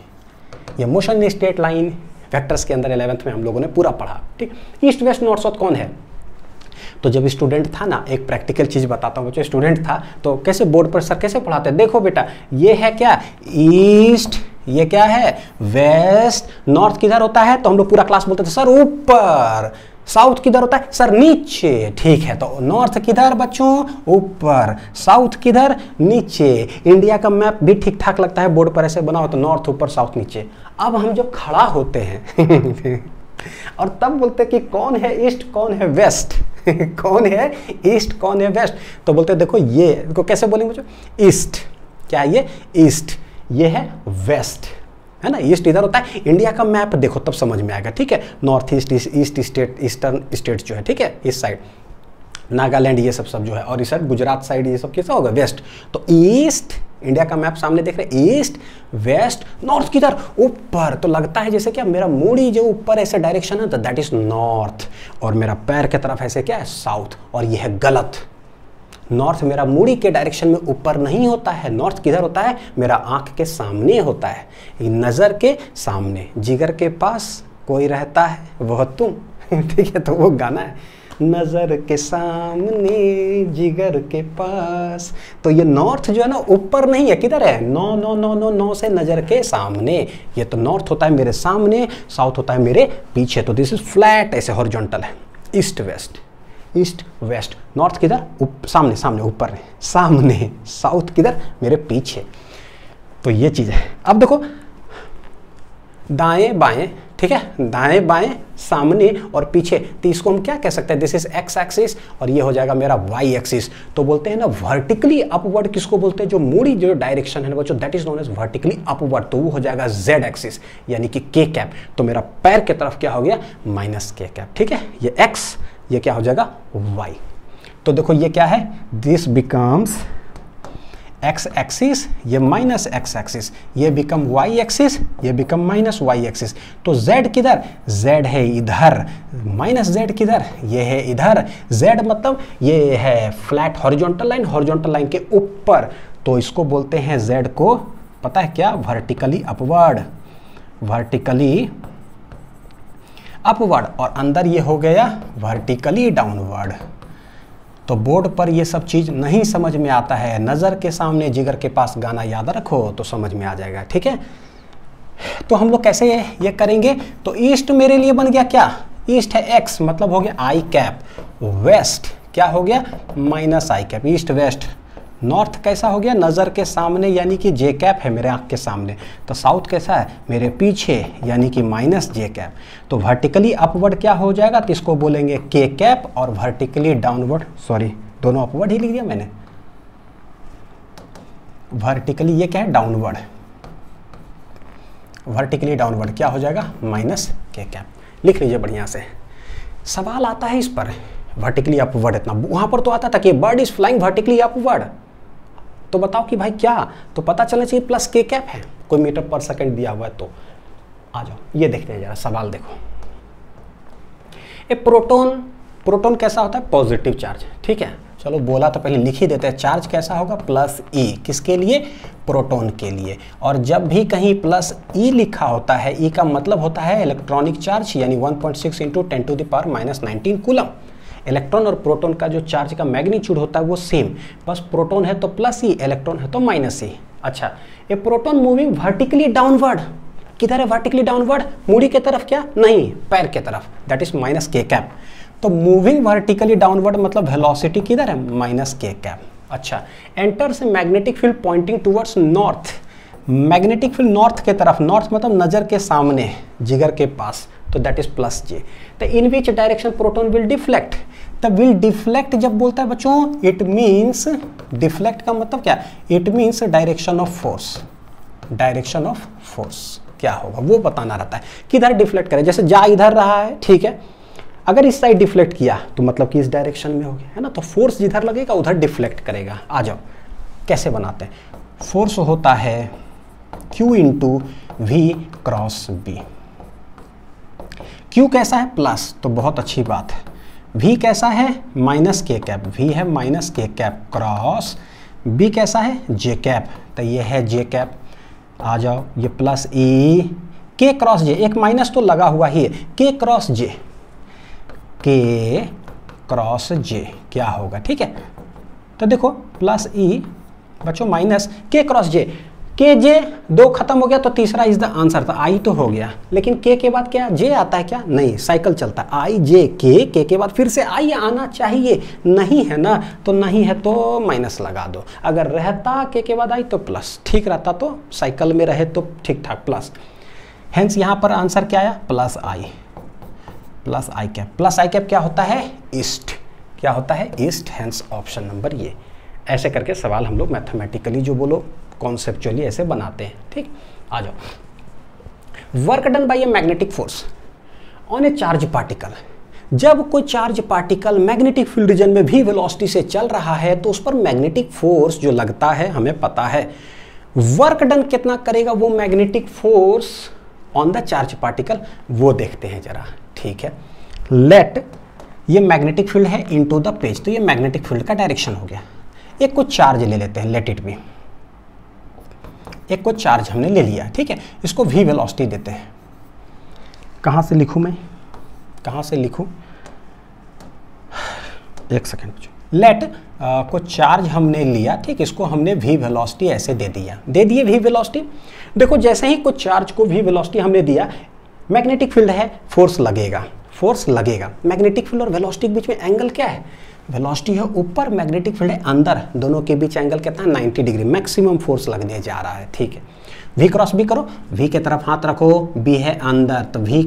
ये motion in straight line vectors के अंदर 11th में हम लोगों ने पूरा पढ़ा, ठीक। ईस्ट वेस्ट नॉर्थ साउथ कौन है, तो जब स्टूडेंट था ना, एक प्रैक्टिकल चीज़ बताता हूँ बच्चों, स्टूडेंट था तो कैसे बोर्ड पर सर कैसे पढ़ाते हैं, देखो बेटा ये है क्या ईस्ट, ये क्या है वेस्ट, नॉर्थ किधर होता है, तो हम लोग पूरा क्लास बोलते थे सर ऊपर, साउथ किधर होता है सर नीचे, ठीक है। तो नॉर्थ किधर बच्चों, ऊपर, साउथ किधर नीचे। इंडिया का मैप भी ठीक ठाक लगता है बोर्ड पर ऐसे बना हो, तो नॉर्थ ऊपर साउथ नीचे। अब हम जब खड़ा होते हैं और तब बोलते हैं कि कौन है ईस्ट कौन है वेस्ट कौन है ईस्ट कौन है वेस्ट, तो बोलते हैं देखो ये देखो कैसे बोलेंगे बच्चों, ईस्ट क्या है, ये ईस्ट, ये है वेस्ट, है ना। ईस्ट इधर होता है, इंडिया का मैप देखो तब समझ में आएगा, ठीक है। North east, east state, eastern state जो है, ठीक है, इस साइड नागालैंड ये सब जो है, और इस साइड गुजरात साइड ये सब कैसा होगा, वेस्ट। तो ईस्ट, इंडिया का मैप सामने देख रहे हैं, ईस्ट वेस्ट, नॉर्थ किधर ऊपर, तो लगता है जैसे क्या मेरा मूड़ी जो ऊपर ऐसे डायरेक्शन है तो दैट इज नॉर्थ, और मेरा पैर की तरफ ऐसे क्या है साउथ, और ये है गलत। नॉर्थ मेरा मूड़ी के डायरेक्शन में ऊपर नहीं होता है, नॉर्थ किधर होता है, मेरा आंख के सामने होता है, नज़र के सामने। जिगर के पास कोई रहता है वह तुम ठीक है, तो वो गाना है, नज़र के सामने जिगर के पास। तो ये नॉर्थ जो है ना ऊपर नहीं है, किधर है, no no no no no से नज़र के सामने, ये तो नॉर्थ होता है मेरे सामने, साउथ होता है मेरे पीछे। तो दिस इज फ्लैट, ऐसे हॉरिजॉन्टल है। East west, east west, north किधर सामने, सामने ऊपर नहीं, सामने, साउथ किधर मेरे पीछे। तो ये चीज़ है। अब देखो दाएं बाएं, ठीक है, दाएं बाएं, सामने और पीछे, तो इसको हम क्या कह सकते हैं, दिस इज एक्स एक्सिस और ये हो जाएगा मेरा वाई एक्सिस। तो बोलते हैं ना वर्टिकली अपवर्ड किसको बोलते हैं, जो मूड़ी जो डायरेक्शन है ना बच्चों, that is known as vertically upward. तो वो हो जाएगा जेड एक्सिस यानी कि के कैप। तो मेरा पैर की तरफ क्या हो गया, माइनस के कैप, ठीक है। ये एक्स, ये क्या हो जाएगा वाई। तो देखो ये क्या है, दिस बिकम्स एक्स एक्सिस, ये माइनस एक्स एक्सिस, ये बिकम वाई एक्सिस, ये बिकम माइनस वाई एक्सिस। तो z किधर, z है इधर, माइनस z किधर, ये है इधर। z मतलब ये है flat horizontal line, horizontal line के ऊपर। तो इसको बोलते हैं z को, पता है क्या, वर्टिकली अपवर्ड, वर्टिकली अपवर्ड, और अंदर ये हो गया वर्टिकली डाउनवर्ड। तो बोर्ड पर ये सब चीज़ नहीं समझ में आता है, नज़र के सामने जिगर के पास गाना याद रखो तो समझ में आ जाएगा, ठीक है। तो हम लोग कैसे ये करेंगे, तो ईस्ट मेरे लिए बन गया क्या, ईस्ट है एक्स, मतलब हो गया आई कैप, वेस्ट क्या हो गया माइनस आई कैप, ईस्ट वेस्ट नॉर्थ कैसा हो गया, नज़र के सामने यानी कि जे कैप है मेरे आँख के सामने। तो साउथ कैसा है, मेरे पीछे यानी कि माइनस जे कैप। तो वर्टिकली अपवर्ड क्या हो जाएगा, तो इसको बोलेंगे के कैप, और वर्टिकली डाउनवर्ड, सॉरी दोनों अपवर्ड ही लिख दिया मैंने, वर्टिकली ये क्या है, डाउनवर्ड, वर्टिकली डाउनवर्ड क्या हो जाएगा, माइनस के कैप। लिख लीजिए बढ़िया से। सवाल आता है इस पर, वर्टिकली अपवर्ड इतना, वहां पर तो आता था कि bird is flying vertically upward, तो बताओ कि भाई क्या, तो पता चलना चाहिए प्लस के कैप है, कोई मीटर पर सेकंड दिया हुआ है। तो आ जाओ ये देखते हैं जरा सवाल देखो। ए प्रोटॉन कैसा होता है, पॉजिटिव चार्ज, ठीक है। चलो बोला तो पहले लिख ही देते हैं, चार्ज कैसा होगा, प्लस ई, किसके लिए, प्रोटॉन के लिए। और जब भी कहीं प्लस ई लिखा होता है, ई का मतलब होता है इलेक्ट्रॉनिक चार्ज, यानी 1.6 × 10⁻⁻19 कूलम। इलेक्ट्रॉन और प्रोटॉन का जो चार्ज का मैग्नीट्यूड होता है वो सेम, बस प्रोटॉन है तो प्लस ई, इलेक्ट्रॉन है तो माइनस ई। अच्छा, ये प्रोटॉन मूविंग वर्टिकली डाउनवर्ड, किधर है वर्टिकली डाउनवर्ड, मूडी की तरफ क्या, नहीं पैर की तरफ, दैट इज माइनस के कैप। तो मूविंग वर्टिकली डाउनवर्ड मतलब वेलोसिटी किधर है, माइनस के कैप। अच्छा, enters magnetic field pointing towards north, magnetic field north के तरफ, नॉर्थ मतलब नजर के सामने, जिगर के पास, तो दैट इज प्लस जे। तो in which direction proton will deflect, तब विल डिफ्लेक्ट जब बोलता है बच्चों, इट मीन्स, डिफ्लेक्ट का मतलब क्या, it means direction of force, direction of force क्या होगा वो बताना रहता है, किधर डिफ्लेक्ट करे। जैसे जा इधर रहा है, ठीक है, अगर इस साइड डिफ्लेक्ट किया तो मतलब कि इस डायरेक्शन में हो गया, है ना, तो फोर्स जिधर लगेगा उधर डिफ्लेक्ट करेगा। आ जाओ कैसे बनाते हैं, फोर्स होता है Q × V × B। Q कैसा है, प्लस, तो बहुत अच्छी बात है। V कैसा है, माइनस के कैप, V है माइनस के कैप क्रॉस B कैसा है, जे कैप, तो ये है जे कैप। आ जाओ ये plus E, K cross J, एक माइनस तो लगा हुआ ही है, K cross J, K cross J क्या होगा, ठीक है। तो देखो प्लस E बच्चों माइनस K क्रॉस J, के जे दो खत्म हो गया तो तीसरा इज द आंसर, था आई तो हो गया, लेकिन के बाद क्या जे आता है क्या, नहीं, साइकिल चलता है, आई जे के के बाद फिर से आई आना चाहिए, नहीं है ना, तो नहीं है तो माइनस लगा दो, अगर रहता के बाद आई तो प्लस, ठीक रहता तो साइकिल में रहे तो ठीक ठाक प्लस। हेंस यहाँ पर आंसर क्या आया, प्लस आई कैप। प्लस आई कैप क्या होता है, ईस्ट, क्या होता है, ईस्ट। हेंस ऑप्शन नंबर ये। ऐसे करके सवाल हम लोग मैथमेटिकली जो बोलो कॉन्सेप्चुअली ऐसे बनाते हैं, ठीक। आ जाओ, work done by a magnetic force on A charge particle. जब कोई charge particle magnetic field reason में भी वेलोसिटी से चल रहा है तो उस पर मैग्नेटिक फोर्स जो लगता है हमें पता है। वर्क डन कितना करेगा वो magnetic force on the charge particle, वो देखते हैं जरा, ठीक है। लेट, ये मैग्नेटिक फील्ड है इनटू द पेज, तो ये मैग्नेटिक फील्ड का डायरेक्शन हो गया। एक कुछ चार्ज ले लेते हैं, लेट इट बी, एक को चार्ज हमने ले लिया, ठीक है, इसको v वेलोसिटी देते हैं। कहाँ से लिखूँ मैं, कहाँ से लिखूँ, एक सेकेंड, लेट को चार्ज हमने लिया, ठीक, इसको हमने v वेलोसिटी ऐसे दे दिया, दे दिए v वेलोसिटी। देखो जैसे ही कुछ चार्ज को v वेलोसिटी हमने दिया, मैग्नेटिक फील्ड है, फोर्स लगेगा, फोर्स लगेगा। मैग्नेटिक फील्ड और वेलोसिटी के बीच में एंगल क्या है, वेलोसिटी है ऊपर, मैग्नेटिक फील्ड है अंदर, दोनों के बीच एंगल कितना है, 90 डिग्री, मैक्सिमम फोर्स लगने जा रहा है, ठीक है। V क्रॉस B करो, V के तरफ हाथ रखो, B है अंदर, तो V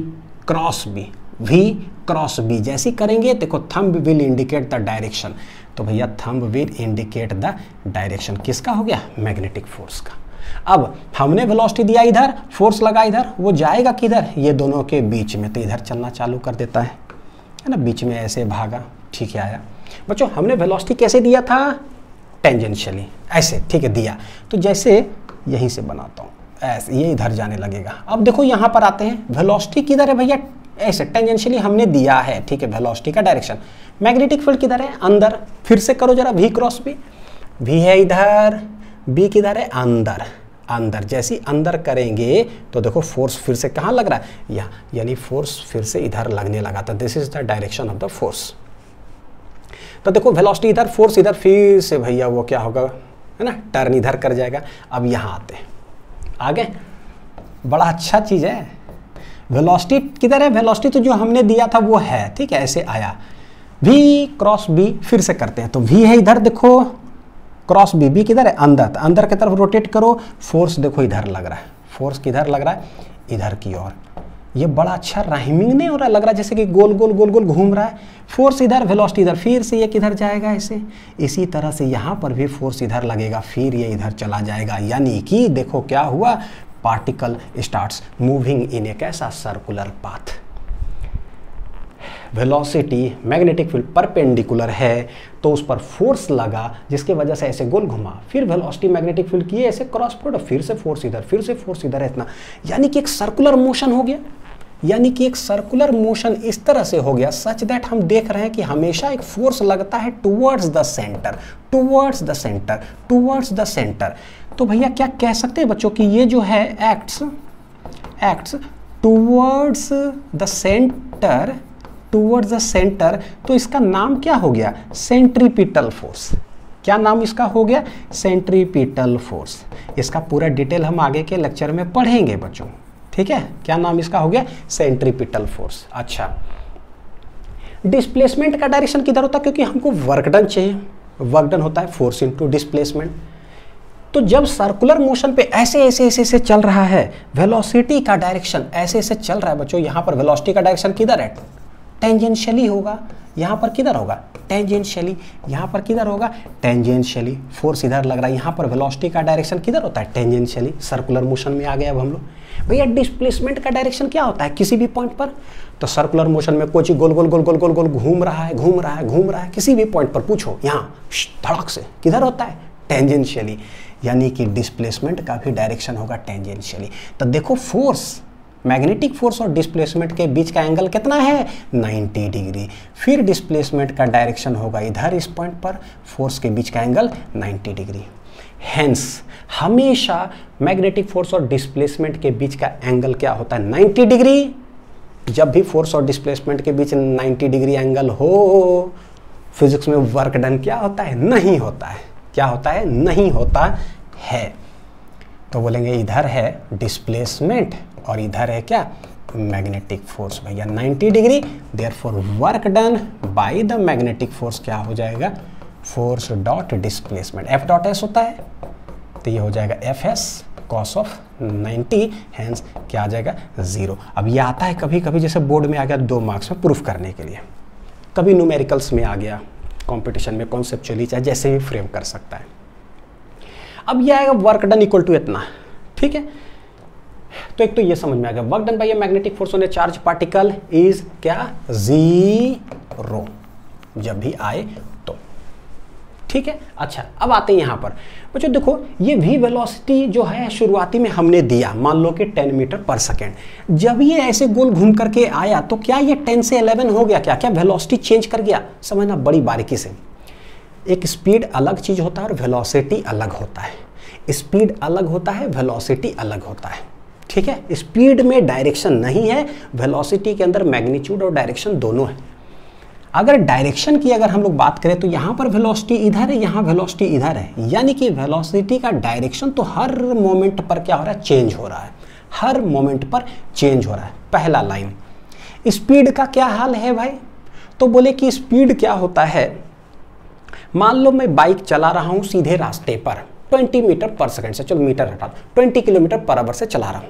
cross B, V cross B जैसी करेंगे, देखो thumb will indicate the direction, तो भैया thumb will indicate the direction किसका हो गया, मैग्नेटिक फोर्स का। अब हमने वेलोसिटी दिया इधर, फोर्स लगा इधर, वो जाएगा किधर, ये दोनों के बीच में, तो इधर चलना चालू कर देता है ना, बीच में ऐसे भागा, ठीक है। आया बच्चों, हमने वेलोसिटी कैसे दिया था, टेंजेंशियली ऐसे, ठीक है, दिया, तो जैसे यहीं से बनाता हूँ ऐसे, ये इधर जाने लगेगा। अब देखो यहाँ पर आते हैं, वेलोसिटी किधर है भैया, ऐसे टेंजेंशियली हमने दिया है, ठीक है, वेलोसिटी का डायरेक्शन। मैग्नेटिक फील्ड किधर है, अंदर, फिर से करो जरा, V क्रॉस B, V है इधर, B किधर है, अंदर, अंदर, जैसी अंदर करेंगे तो देखो फोर्स फिर से कहाँ लग रहा है, यहाँ, यानी फोर्स फिर से इधर लगने लगा था, this is the direction of the force. तो देखो वेलोसिटी इधर, फोर्स इधर, फिर से भैया वो क्या होगा, है ना, टर्न इधर कर जाएगा। अब यहाँ आते हैं आगे, बड़ा अच्छा चीज़ है, वेलोसिटी किधर है, वेलोसिटी तो जो हमने दिया था वो है, ठीक है, ऐसे आया, V क्रॉस B, फिर से करते हैं, तो V है इधर देखो, क्रॉस बी, बी किधर है, अंदर, तो अंदर की तरफ रोटेट करो, फोर्स देखो इधर लग रहा है, फोर्स किधर लग रहा है, इधर की ओर। ये बड़ा अच्छा राइमिंग नहीं हो रहा, लग रहा है जैसे कि गोल गोल गोल गोल घूम रहा है, फोर्स इधर, वेलोसिटी इधर, फिर से ये किधर जाएगा ऐसे, इसी तरह से यहाँ पर भी फोर्स इधर लगेगा, फिर ये इधर चला जाएगा, यानी कि देखो क्या हुआ, पार्टिकल स्टार्ट्स मूविंग इन ए कैसा circular path. Velocity magnetic field perpendicular है तो उस पर फोर्स लगा जिसकी वजह से ऐसे गोल घुमा, फिर वेलोसिटी मैग्नेटिक फील्ड की ऐसे क्रॉस प्रोडक्ट, फिर से फोर्स इधर, फिर से फोर्स इधर, इतना, यानी कि एक सर्कुलर मोशन हो गया, यानी कि एक सर्कुलर मोशन इस तरह से हो गया सच दैट हम देख रहे हैं कि हमेशा एक फोर्स लगता है towards the centre, towards the centre, towards the centre. तो भैया क्या कह सकते हैं बच्चों कि ये जो है acts towards the centre, towards the centre, तो इसका नाम क्या हो गया, सेंट्रीपिटल फोर्स। क्या नाम इसका हो गया, सेंट्रीपिटल फोर्स। इसका पूरा डिटेल हम आगे के लेक्चर में पढ़ेंगे बच्चों, ठीक है। क्या नाम इसका हो गया, सेंट्रीपिटल फोर्स। अच्छा, डिस्प्लेसमेंट का डायरेक्शन किधर होता है, क्योंकि हमको वर्क डन चाहिए, वर्क डन होता है फोर्स इनटू डिस्प्लेसमेंट। तो जब सर्कुलर मोशन पे ऐसे ऐसे ऐसे ऐसे चल रहा है, वेलोसिटी का डायरेक्शन ऐसे ऐसे चल रहा है बच्चों, यहाँ पर वेलोसिटी का डायरेक्शन किधर है, टेंजेंशियली होगा, यहाँ पर किधर होगा, टेंजेंशियली, यहाँ पर किधर होगा, टेंजेंशियली, फोर्स इधर लग रहा है, यहाँ पर वेलोसिटी का डायरेक्शन किधर होता है, टेंजेंशियली, सर्कुलर मोशन में आ गए अब हम लोग। भैया डिस्प्लेसमेंट का डायरेक्शन क्या होता है किसी भी पॉइंट पर, तो सर्कुलर मोशन में कोई गोल गोल गोल गोल गोल गोल घूम रहा है, घूम रहा है, घूम रहा है, किसी भी पॉइंट पर पूछो, यहाँ धड़क से किधर होता है, टेंजेंशियली, यानी कि डिस्प्लेसमेंट का भी डायरेक्शन होगा टेंजेंशियली। तो देखो फोर्स, मैग्नेटिक फोर्स और डिस्प्लेसमेंट के बीच का एंगल कितना है, 90 डिग्री। फिर डिस्प्लेसमेंट का डायरेक्शन होगा इधर, इस पॉइंट पर, फोर्स के बीच का एंगल 90 डिग्री। हेंस हमेशा मैग्नेटिक फोर्स और डिस्प्लेसमेंट के बीच का एंगल क्या होता है, 90 डिग्री। जब भी फोर्स और डिस्प्लेसमेंट के बीच 90 डिग्री एंगल हो, फिजिक्स में वर्क डन क्या होता है, नहीं होता है। क्या होता है, नहीं होता है। तो बोलेंगे इधर है डिस्प्लेसमेंट और इधर है क्या, मैग्नेटिक फोर्स। भैया 90 degree, therefore work done by the magnetic force क्या हो जाएगा, force dot displacement, F dot S होता है, तो ये हो जाएगा F S cos of 90, hence क्या आ जाएगा, 0। अब ये आता है कभी कभी, जैसे बोर्ड में आ गया 2 मार्क्स में प्रूफ करने के लिए, कभी न्यूमेरिकल्स में आ गया, कंपटीशन में कॉन्सेप्चुअली चाहे जैसे भी फ्रेम कर सकता है। अब ये आएगा वर्क डन इक्वल टू इतना, ठीक है। तो एक तो ये समझ में आ गया, work done by a magnetic force on A charge particle is क्या, 0 जब भी आए तो, ठीक है। अच्छा, अब आते हैं यहाँ पर बच्चों, देखो ये v वेलोसिटी जो है शुरुआती में हमने दिया, मान लो कि 10 मीटर पर सेकेंड। जब ये ऐसे गोल घूम करके आया तो क्या ये 10 से 11 हो गया, क्या क्या वेलोसिटी चेंज कर गया, समझना बड़ी बारीकी से। एक स्पीड अलग चीज होता है और वेलोसिटी अलग होता है। स्पीड अलग होता है, वेलोसिटी अलग होता है, ठीक है। स्पीड में डायरेक्शन नहीं है, वेलोसिटी के अंदर मैग्नीट्यूड और डायरेक्शन दोनों है। अगर डायरेक्शन की अगर हम लोग बात करें तो यहाँ पर वेलोसिटी इधर है, यहाँ वेलोसिटी इधर है, यानी कि वेलोसिटी का डायरेक्शन तो हर मोमेंट पर क्या हो रहा है, चेंज हो रहा है, हर मोमेंट पर चेंज हो रहा है। पहला लाइन। स्पीड का क्या हाल है भाई, तो बोले कि स्पीड क्या होता है, मान लो मैं बाइक चला रहा हूँ सीधे रास्ते पर 20 मीटर पर सेकेंड से, चलो मीटर हटा, 20 किलोमीटर पर आवर से चला रहा हूँ।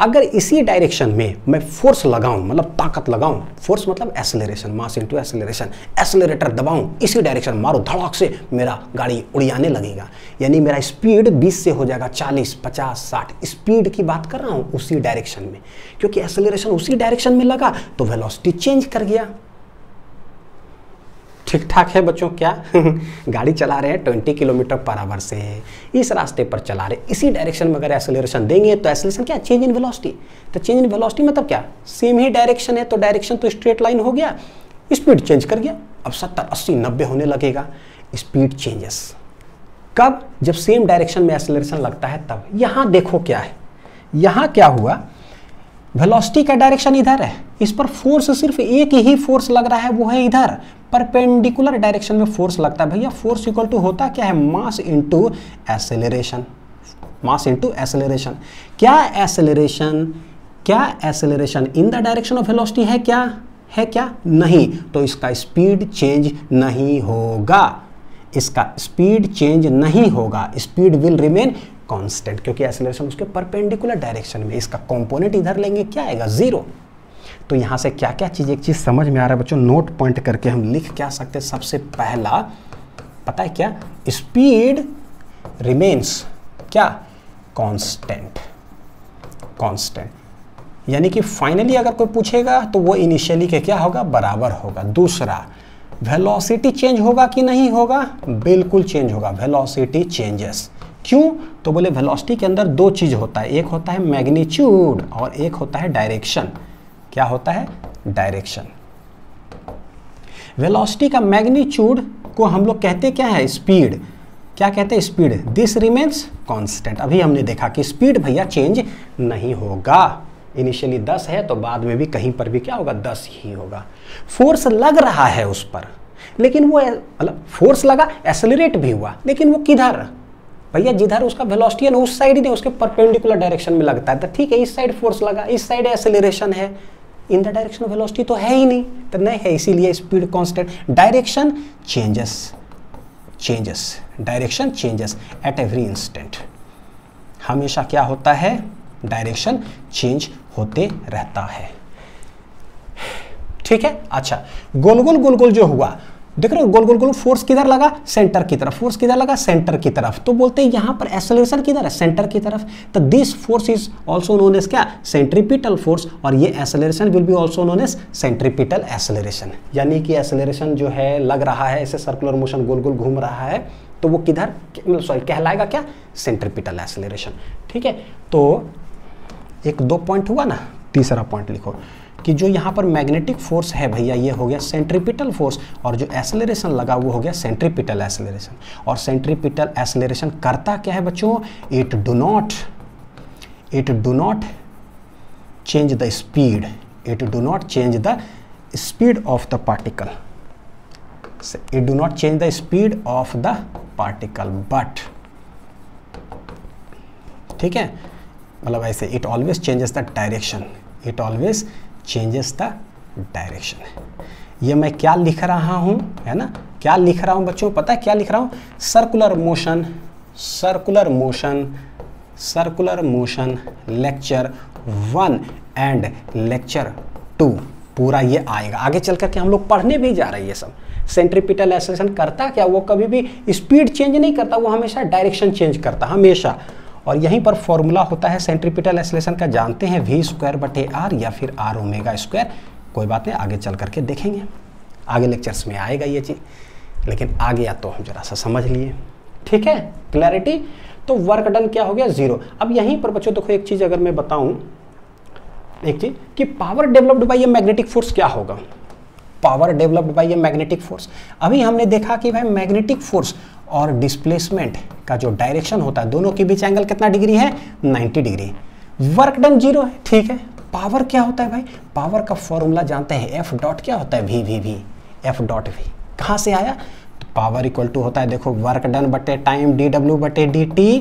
अगर इसी डायरेक्शन में मैं फोर्स लगाऊं, मतलब ताकत लगाऊं, फोर्स मतलब acceleration, mass into acceleration, accelerator दबाऊं, इसी डायरेक्शन मारो धड़ाक से, मेरा गाड़ी उड़ाने लगेगा, यानी मेरा स्पीड 20 से हो जाएगा 40, 50, 60। स्पीड की बात कर रहा हूं उसी डायरेक्शन में, क्योंकि एक्सेलरेशन उसी डायरेक्शन में लगा तो वेलोसिटी चेंज कर गया। ठीक ठाक है बच्चों क्या गाड़ी चला रहे हैं 20 किलोमीटर पर आवर से, इस रास्ते पर चला रहे, इसी डायरेक्शन में अगर एक्सेलरेशन देंगे तो एक्सेलरेशन क्या, चेंज इन वेलोसिटी। तो चेंज इन वेलोसिटी मतलब क्या, सेम ही डायरेक्शन है तो डायरेक्शन तो स्ट्रेट लाइन हो गया, स्पीड चेंज कर गया। अब 70, 80, 90 होने लगेगा, स्पीड चेंजेस कब, जब सेम डायरेक्शन में एक्सेलरेशन लगता है तब। यहां देखो क्या है, यहां क्या हुआ, वेलोसिटी का डायरेक्शन इधर है, इस पर फोर्स सिर्फ एक ही फोर्स लग रहा है, वो है इधर, परपेंडिकुलर डायरेक्शन में फोर्स लगता है। भैया फोर्स इक्वल टू होता क्या है, मास into acceleration, mass into acceleration. क्या एक्सेलरेशन, क्या acceleration in the direction of velocity है क्या, है क्या, नहीं, तो इसका स्पीड चेंज नहीं होगा। इसका स्पीड चेंज नहीं होगा, स्पीड विल रिमेन कांस्टेंट, क्योंकि एक्सेलरेशन उसके परपेंडिकुलर डायरेक्शन में। इसका कंपोनेंट इधर लेंगे, क्या आएगा, 0। तो यहाँ से क्या क्या चीज़, एक चीज़ समझ में आ रहा है बच्चों, नोट पॉइंट करके हम लिख क्या सकते हैं। सबसे पहला पता है क्या, स्पीड रिमेन्स क्या, कांस्टेंट, कांस्टेंट, यानी कि फाइनली अगर कोई पूछेगा तो वो इनिशियली के क्या होगा, बराबर होगा। दूसरा, वेलोसिटी चेंज होगा कि नहीं होगा, बिल्कुल चेंज होगा, वेलोसिटी चेंजेस। क्यों, तो बोले वेलोसिटी के अंदर दो चीज होता है, एक होता है मैग्नीट्यूड और एक होता है डायरेक्शन। क्या होता है, डायरेक्शन। वेलोसिटी का मैग्नीट्यूड को हम लोग कहते क्या है, स्पीड। क्या कहते हैं, स्पीड। This remains constant. अभी हमने देखा कि स्पीड भैया चेंज नहीं होगा, इनिशियली 10 है तो बाद में भी कहीं पर भी क्या होगा, 10 ही होगा। फोर्स लग रहा है उस पर, लेकिन वो मतलब फोर्स लगा, एक्सेलरेट भी हुआ, लेकिन वो किधर भैया, जिधर उसका वेलोसिटी है ना उस साइड ही नहीं, उसके परपेंडिकुलर डायरेक्शन में लगता है। तो ठीक है, इस साइड फोर्स लगा, इस साइड एक्सेलरेशन है, in the direction of velocity तो है ही नहीं, तो नहीं है, इसीलिए speed constant. Direction changes, changes, direction changes at every instant. हमेशा क्या होता है, डायरेक्शन चेंज होते रहता है। ठीक है, अच्छा, गोल गोल गोल गोल जो हुआ, देख रहे हो, गोल गोल गोल, फोर्स किधर लगा, सेंटर की तरफ, फोर्स किधर लगा, सेंटर की तरफ। तो बोलते हैं यहां पर एक्सेलरेशन किधर है, सेंटर की तरफ। तो this force is also known as क्या, सेंट्रीपिटल फोर्स, और ये acceleration will be also known as centripetal acceleration. यानी कि एक्सेलरेशन जो है लग रहा है, ऐसे सर्कुलर मोशन गोल गोल घूम रहा है, तो वो किधर, सॉरी, कहलाएगा क्या, सेंट्रीपिटल एक्सेलरेशन। ठीक है, तो एक दो पॉइंट हुआ ना, तीसरा पॉइंट लिखो कि जो यहाँ पर मैग्नेटिक फोर्स है भैया, ये हो गया सेंट्रीपिटल फोर्स, और जो एक्सेलरेशन लगा वो हो गया सेंट्रीपिटल एक्सेलरेशन। और सेंट्रीपिटल एक्सेलरेशन करता क्या है बच्चों, it do not change the speed, it do not change the speed of the particle, it do not change the speed of the particle, but, ठीक है, मतलब ऐसे, it always changes the direction, it always changes the direction. ये मैं क्या लिख रहा हूं, है ना, क्या लिख रहा हूं बच्चों, पता है क्या लिख रहा हूं, circular motion, circular motion, circular motion lecture 1 and lecture 2 पूरा ये आएगा। आगे चल करके हम लोग पढ़ने भी जा रहे हैं ये सब। सेंट्रीपिटल एक्सेलरेशन करता क्या, वो कभी भी स्पीड चेंज नहीं करता, वो हमेशा डायरेक्शन चेंज करता, हमेशा। और यहीं पर फॉर्मूला होता है सेंट्रीपिटल एक्सेलरेशन का, जानते हैं, v²/r या फिर r ओमेगा स्क्वायर। कोई बात नहीं, आगे चल करके देखेंगे, आगे लेक्चर्स में आएगा ये चीज़, लेकिन आ गया तो हम जरा सा समझ लिए। ठीक है, क्लैरिटी। तो वर्क डन क्या हो गया, 0। अब यहीं पर बच्चों देखो, एक चीज़ अगर मैं बताऊं, एक चीज़ कि power developed by a magnetic force क्या होगा, power developed by a magnetic force. अभी हमने देखा कि भाई मैग्नेटिक फोर्स और डिस्प्लेसमेंट का जो डायरेक्शन होता है, दोनों के बीच एंगल कितना डिग्री है, 90 डिग्री। वर्क डन 0 है, ठीक है। पावर क्या होता है भाई, पावर का फॉर्मूला जानते हैं, एफ डॉट क्या होता है, वी, एफ डॉट वी। कहाँ से आया, तो पावर इक्वल टू होता है, देखो, वर्क डन बटे टाइम, डी/dt,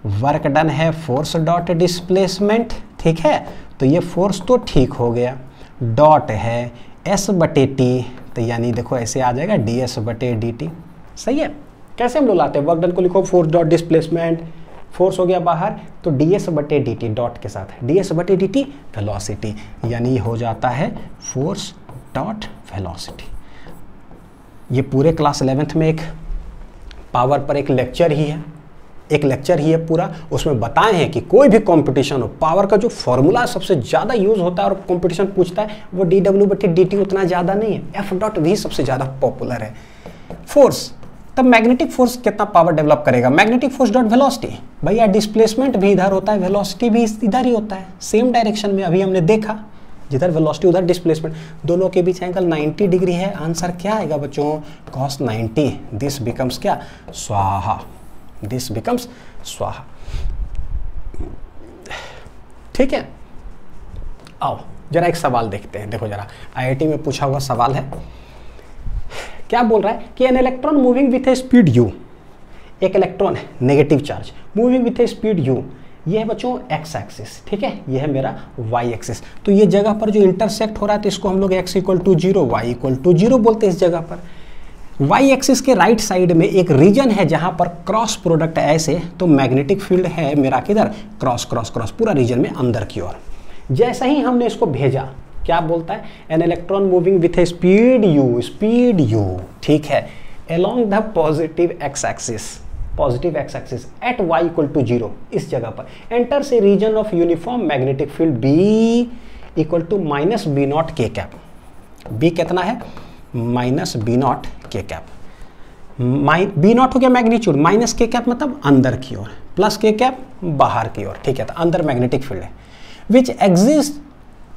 वर्क डन है फोर्स डॉट डिस्प्लेसमेंट, ठीक है। तो ये फोर्स तो ठीक हो गया, डॉट है S/T, तो यानी देखो ऐसे आ जाएगा ds/dt। सही है। कैसे हम लोग लाते हैं, वर्क डन को लिखो फोर्स डॉट डिस्प्लेसमेंट, फोर्स हो गया बाहर, तो ds/dt डॉट के साथ, ds/dt वेलोसिटी, यानी हो जाता है फोर्स डॉट वेलोसिटी। ये पूरे क्लास 11th में एक पावर पर एक लेक्चर ही है, एक लेक्चर ही है पूरा। उसमें बताए हैं कि कोई भी कंपटीशन हो, पावर का जो फॉर्मूला सबसे ज़्यादा यूज होता है और कंपटीशन पूछता है, वो dw/dt उतना ज़्यादा नहीं है, f.v सबसे ज़्यादा पॉपुलर है। फोर्स, तब मैग्नेटिक फोर्स कितना पावर डेवलप करेगा, मैग्नेटिक फोर्स डॉट वेलोसिटी। भैया डिस्प्लेसमेंट भी इधर होता है, वेलोसिटी भी इधर ही होता है, सेम डायरेक्शन में। अभी हमने देखा, जिधर वेलोसिटी उधर डिस्प्लेसमेंट, दोनों के बीच एंगल 90 डिग्री है। आंसर क्या आएगा बच्चों, cos 90। दिस बिकम्स क्या, स्वाहा, दिस बिकम्स स्वाहा। ठीक है, आओ जरा एक सवाल देखते हैं। देखो जरा, IIT में पूछा हुआ सवाल है, क्या बोल रहा है कि N electron moving with a speed u, एक इलेक्ट्रॉन है negative charge moving with a speed u, ये है बच्चों x एक्सिस, ठीक है, ये है मेरा y एक्सिस। तो ये जगह पर जो इंटरसेक्ट हो रहा है, तो इसको हम लोग x = 0, y = 0 बोलते हैं इस जगह पर। वाई एक्सिस के राइट साइड में एक रीजन है जहां पर क्रॉस प्रोडक्ट ऐसे, तो मैग्नेटिक फील्ड है मेरा किधर, क्रॉस क्रॉस क्रॉस पूरा रीजन में अंदर की ओर। जैसे ही हमने इसको भेजा, क्या बोलता है, an electron moving with a speed u, ठीक है, along the positive x axis at y equal to 0, इस जगह पर एंटर से region of uniform magnetic field B equal to minus B naught K cap. B कितना है, minus B naught K cap. B naught हो गया मैग्नीट्यूड, माइनस के कैप मतलब अंदर की ओर, प्लस के कैप बाहर की ओर, ठीक है, तो अंदर मैग्नेटिक फील्ड है which exist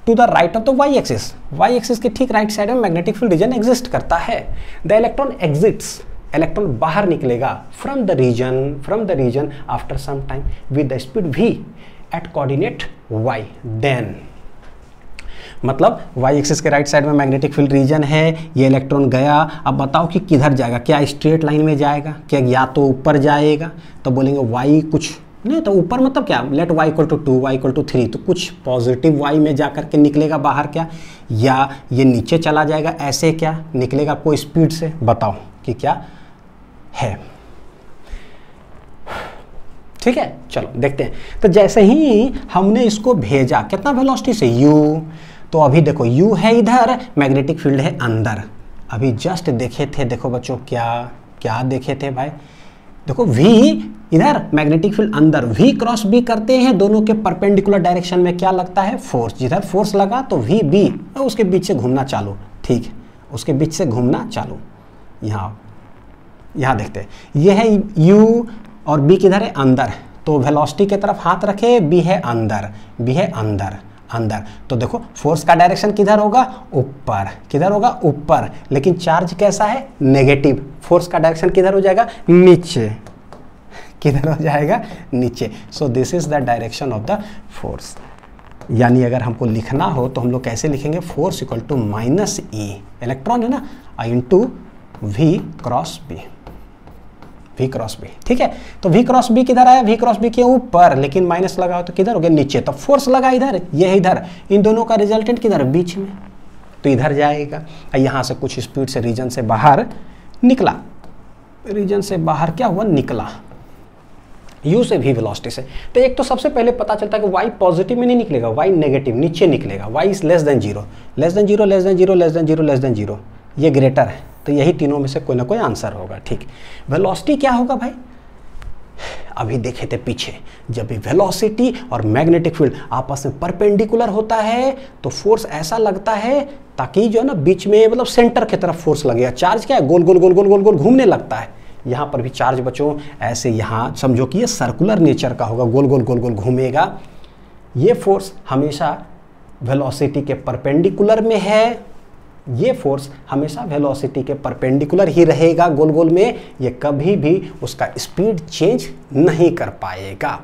to the right of the Y axis के ठीक राइट साइड में मैग्नेटिक फील्ड रीजन एग्जिस्ट करता है। द इलेक्ट्रॉन एग्जिट्स, इलेक्ट्रॉन बाहर निकलेगा from the region after some time with the speed v at coordinate y। Then मतलब वाई एक्सिस के राइट साइड में मैग्नेटिक फील्ड रीजन है, ये इलेक्ट्रॉन गया, अब बताओ कि किधर जाएगा, क्या स्ट्रेट लाइन में जाएगा, क्या या तो ऊपर जाएगा, तो बोलेंगे y कुछ नहीं, तो ऊपर मतलब क्या, let y equal to 2, y equal to 3, तो कुछ पॉजिटिव y में जा करके निकलेगा बाहर क्या, या ये नीचे चला जाएगा, ऐसे क्या निकलेगा कोई स्पीड से, बताओ कि क्या है। ठीक है, चलो देखते हैं। तो जैसे ही हमने इसको भेजा कितना वेलोसिटी से, u, तो अभी देखो u है इधर, मैग्नेटिक फील्ड है अंदर। अभी जस्ट देखे थे, देखो बच्चों क्या देखे थे भाई, देखो v इधर, मैग्नेटिक फील्ड अंदर, v क्रॉस b करते हैं, दोनों के परपेंडिकुलर डायरेक्शन में क्या लगता है, फोर्स। जिधर फोर्स लगा तो v b उसके बीच से घूमना चालू, ठीक, उसके बीच से घूमना चालू। यहाँ देखते हैं, ये है u और b किधर है, अंदर, तो वेलोसिटी की तरफ हाथ रखे, b है अंदर, तो देखो फोर्स का डायरेक्शन किधर होगा, ऊपर, किधर होगा, ऊपर, लेकिन चार्ज कैसा है, नेगेटिव, फोर्स का डायरेक्शन किधर हो जाएगा, नीचे, किधर हो जाएगा, नीचे। So this is the direction of the force. यानी अगर हमको लिखना हो तो हम लोग कैसे लिखेंगे, force equal to minus E, electron है ना, इंटू v क्रॉस b, ठीक है। तो v क्रॉस b किधर आया, v क्रॉस b के ऊपर, लेकिन माइनस लगा हो तो किधर हो गया, नीचे, तो फोर्स लगा इधर, ये है इधर, इन दोनों का रिजल्टेंट किधर है, बीच में, तो इधर जाएगा। यहाँ से कुछ स्पीड से रीजन से बाहर निकला, रीजन से बाहर क्या हुआ, निकला, u से v वेलोसिटी से। तो एक तो सबसे पहले पता चलता है कि y पॉजिटिव में नहीं निकलेगा, y नेगेटिव, नीचे निकलेगा, y is less than zero, ये ग्रेटर है, तो यही तीनों में से कोई ना कोई आंसर होगा, ठीक। वेलोसिटी क्या होगा भाई, अभी देखे थे पीछे, जब भी वेलोसिटी और मैग्नेटिक फील्ड आपस में परपेंडिकुलर होता है तो फोर्स ऐसा लगता है ताकि जो है ना बीच में, मतलब सेंटर की तरफ फोर्स लगेगा। चार्ज क्या है, गोल गोल गोल गोल गोल गोल घूमने लगता है। यहाँ पर भी चार्ज बच्चों ऐसे, यहाँ समझो कि ये सर्कुलर नेचर का होगा, गोल गोल गोल गोल घूमेगा। ये फोर्स हमेशा वेलोसिटी के परपेंडिकुलर में है, ये फोर्स हमेशा वेलोसिटी के परपेंडिकुलर ही रहेगा गोल गोल में, ये कभी भी उसका स्पीड चेंज नहीं कर पाएगा।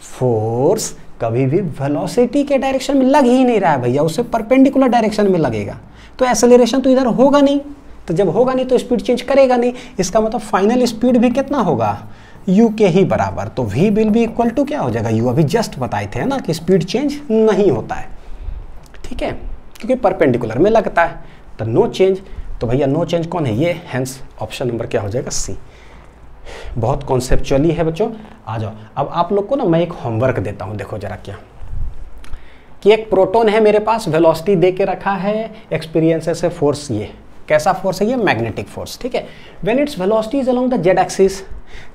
फोर्स कभी भी वेलोसिटी के डायरेक्शन में लग ही नहीं रहा है भैया, उससे परपेंडिकुलर डायरेक्शन में लगेगा, तो एक्सेलरेशन तो इधर होगा नहीं, तो जब होगा नहीं तो स्पीड चेंज करेगा नहीं। इसका मतलब फाइनल स्पीड भी कितना होगा, u के ही बराबर, तो v will be equal to क्या हो जाएगा, u, अभी जस्ट बताए थे ना कि स्पीड चेंज नहीं होता है, ठीक है, क्योंकि परपेंडिकुलर में लगता है, तो नो चेंज। तो भैया नो चेंज कौन है, ये, हेंस ऑप्शन नंबर क्या हो जाएगा, सी। बहुत कॉन्सेप्चुअली है बच्चों, आ जाओ। अब आप लोग को ना मैं एक होमवर्क देता हूँ, देखो जरा क्या, कि एक प्रोटॉन है मेरे पास, वेलोसिटी दे के रखा है, एक्सपीरियंसेस से फोर्स, ये कैसा फोर्स है, ये मैग्नेटिक फोर्स, ठीक है। When its velocity is along the Z axis,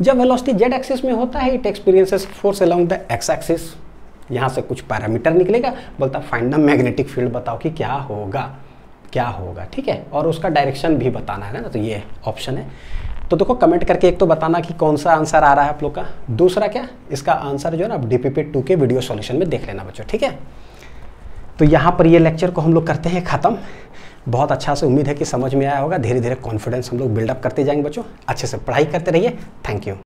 जब वेलोसिटी जेड एक्सिस में होता है, it experiences force along the x axis. यहाँ से कुछ पैरामीटर निकलेगा, बोलता फाइंड द मैग्नेटिक फील्ड, बताओ कि क्या होगा, ठीक है, और उसका डायरेक्शन भी बताना है ना, तो ये ऑप्शन है। तो देखो कमेंट करके एक तो बताना कि कौन सा आंसर आ रहा है आप लोग का, दूसरा क्या, इसका आंसर जो है ना आप DPP2 के वीडियो सॉल्यूशन में देख लेना बच्चों, ठीक है। तो यहाँ पर ये लेक्चर को हम लोग करते हैं ख़त्म। बहुत अच्छा से उम्मीद है कि समझ में आया होगा। धीरे धीरे कॉन्फिडेंस हम लोग बिल्डअप करते जाएंगे बच्चों, अच्छे से पढ़ाई करते रहिए। Thank you.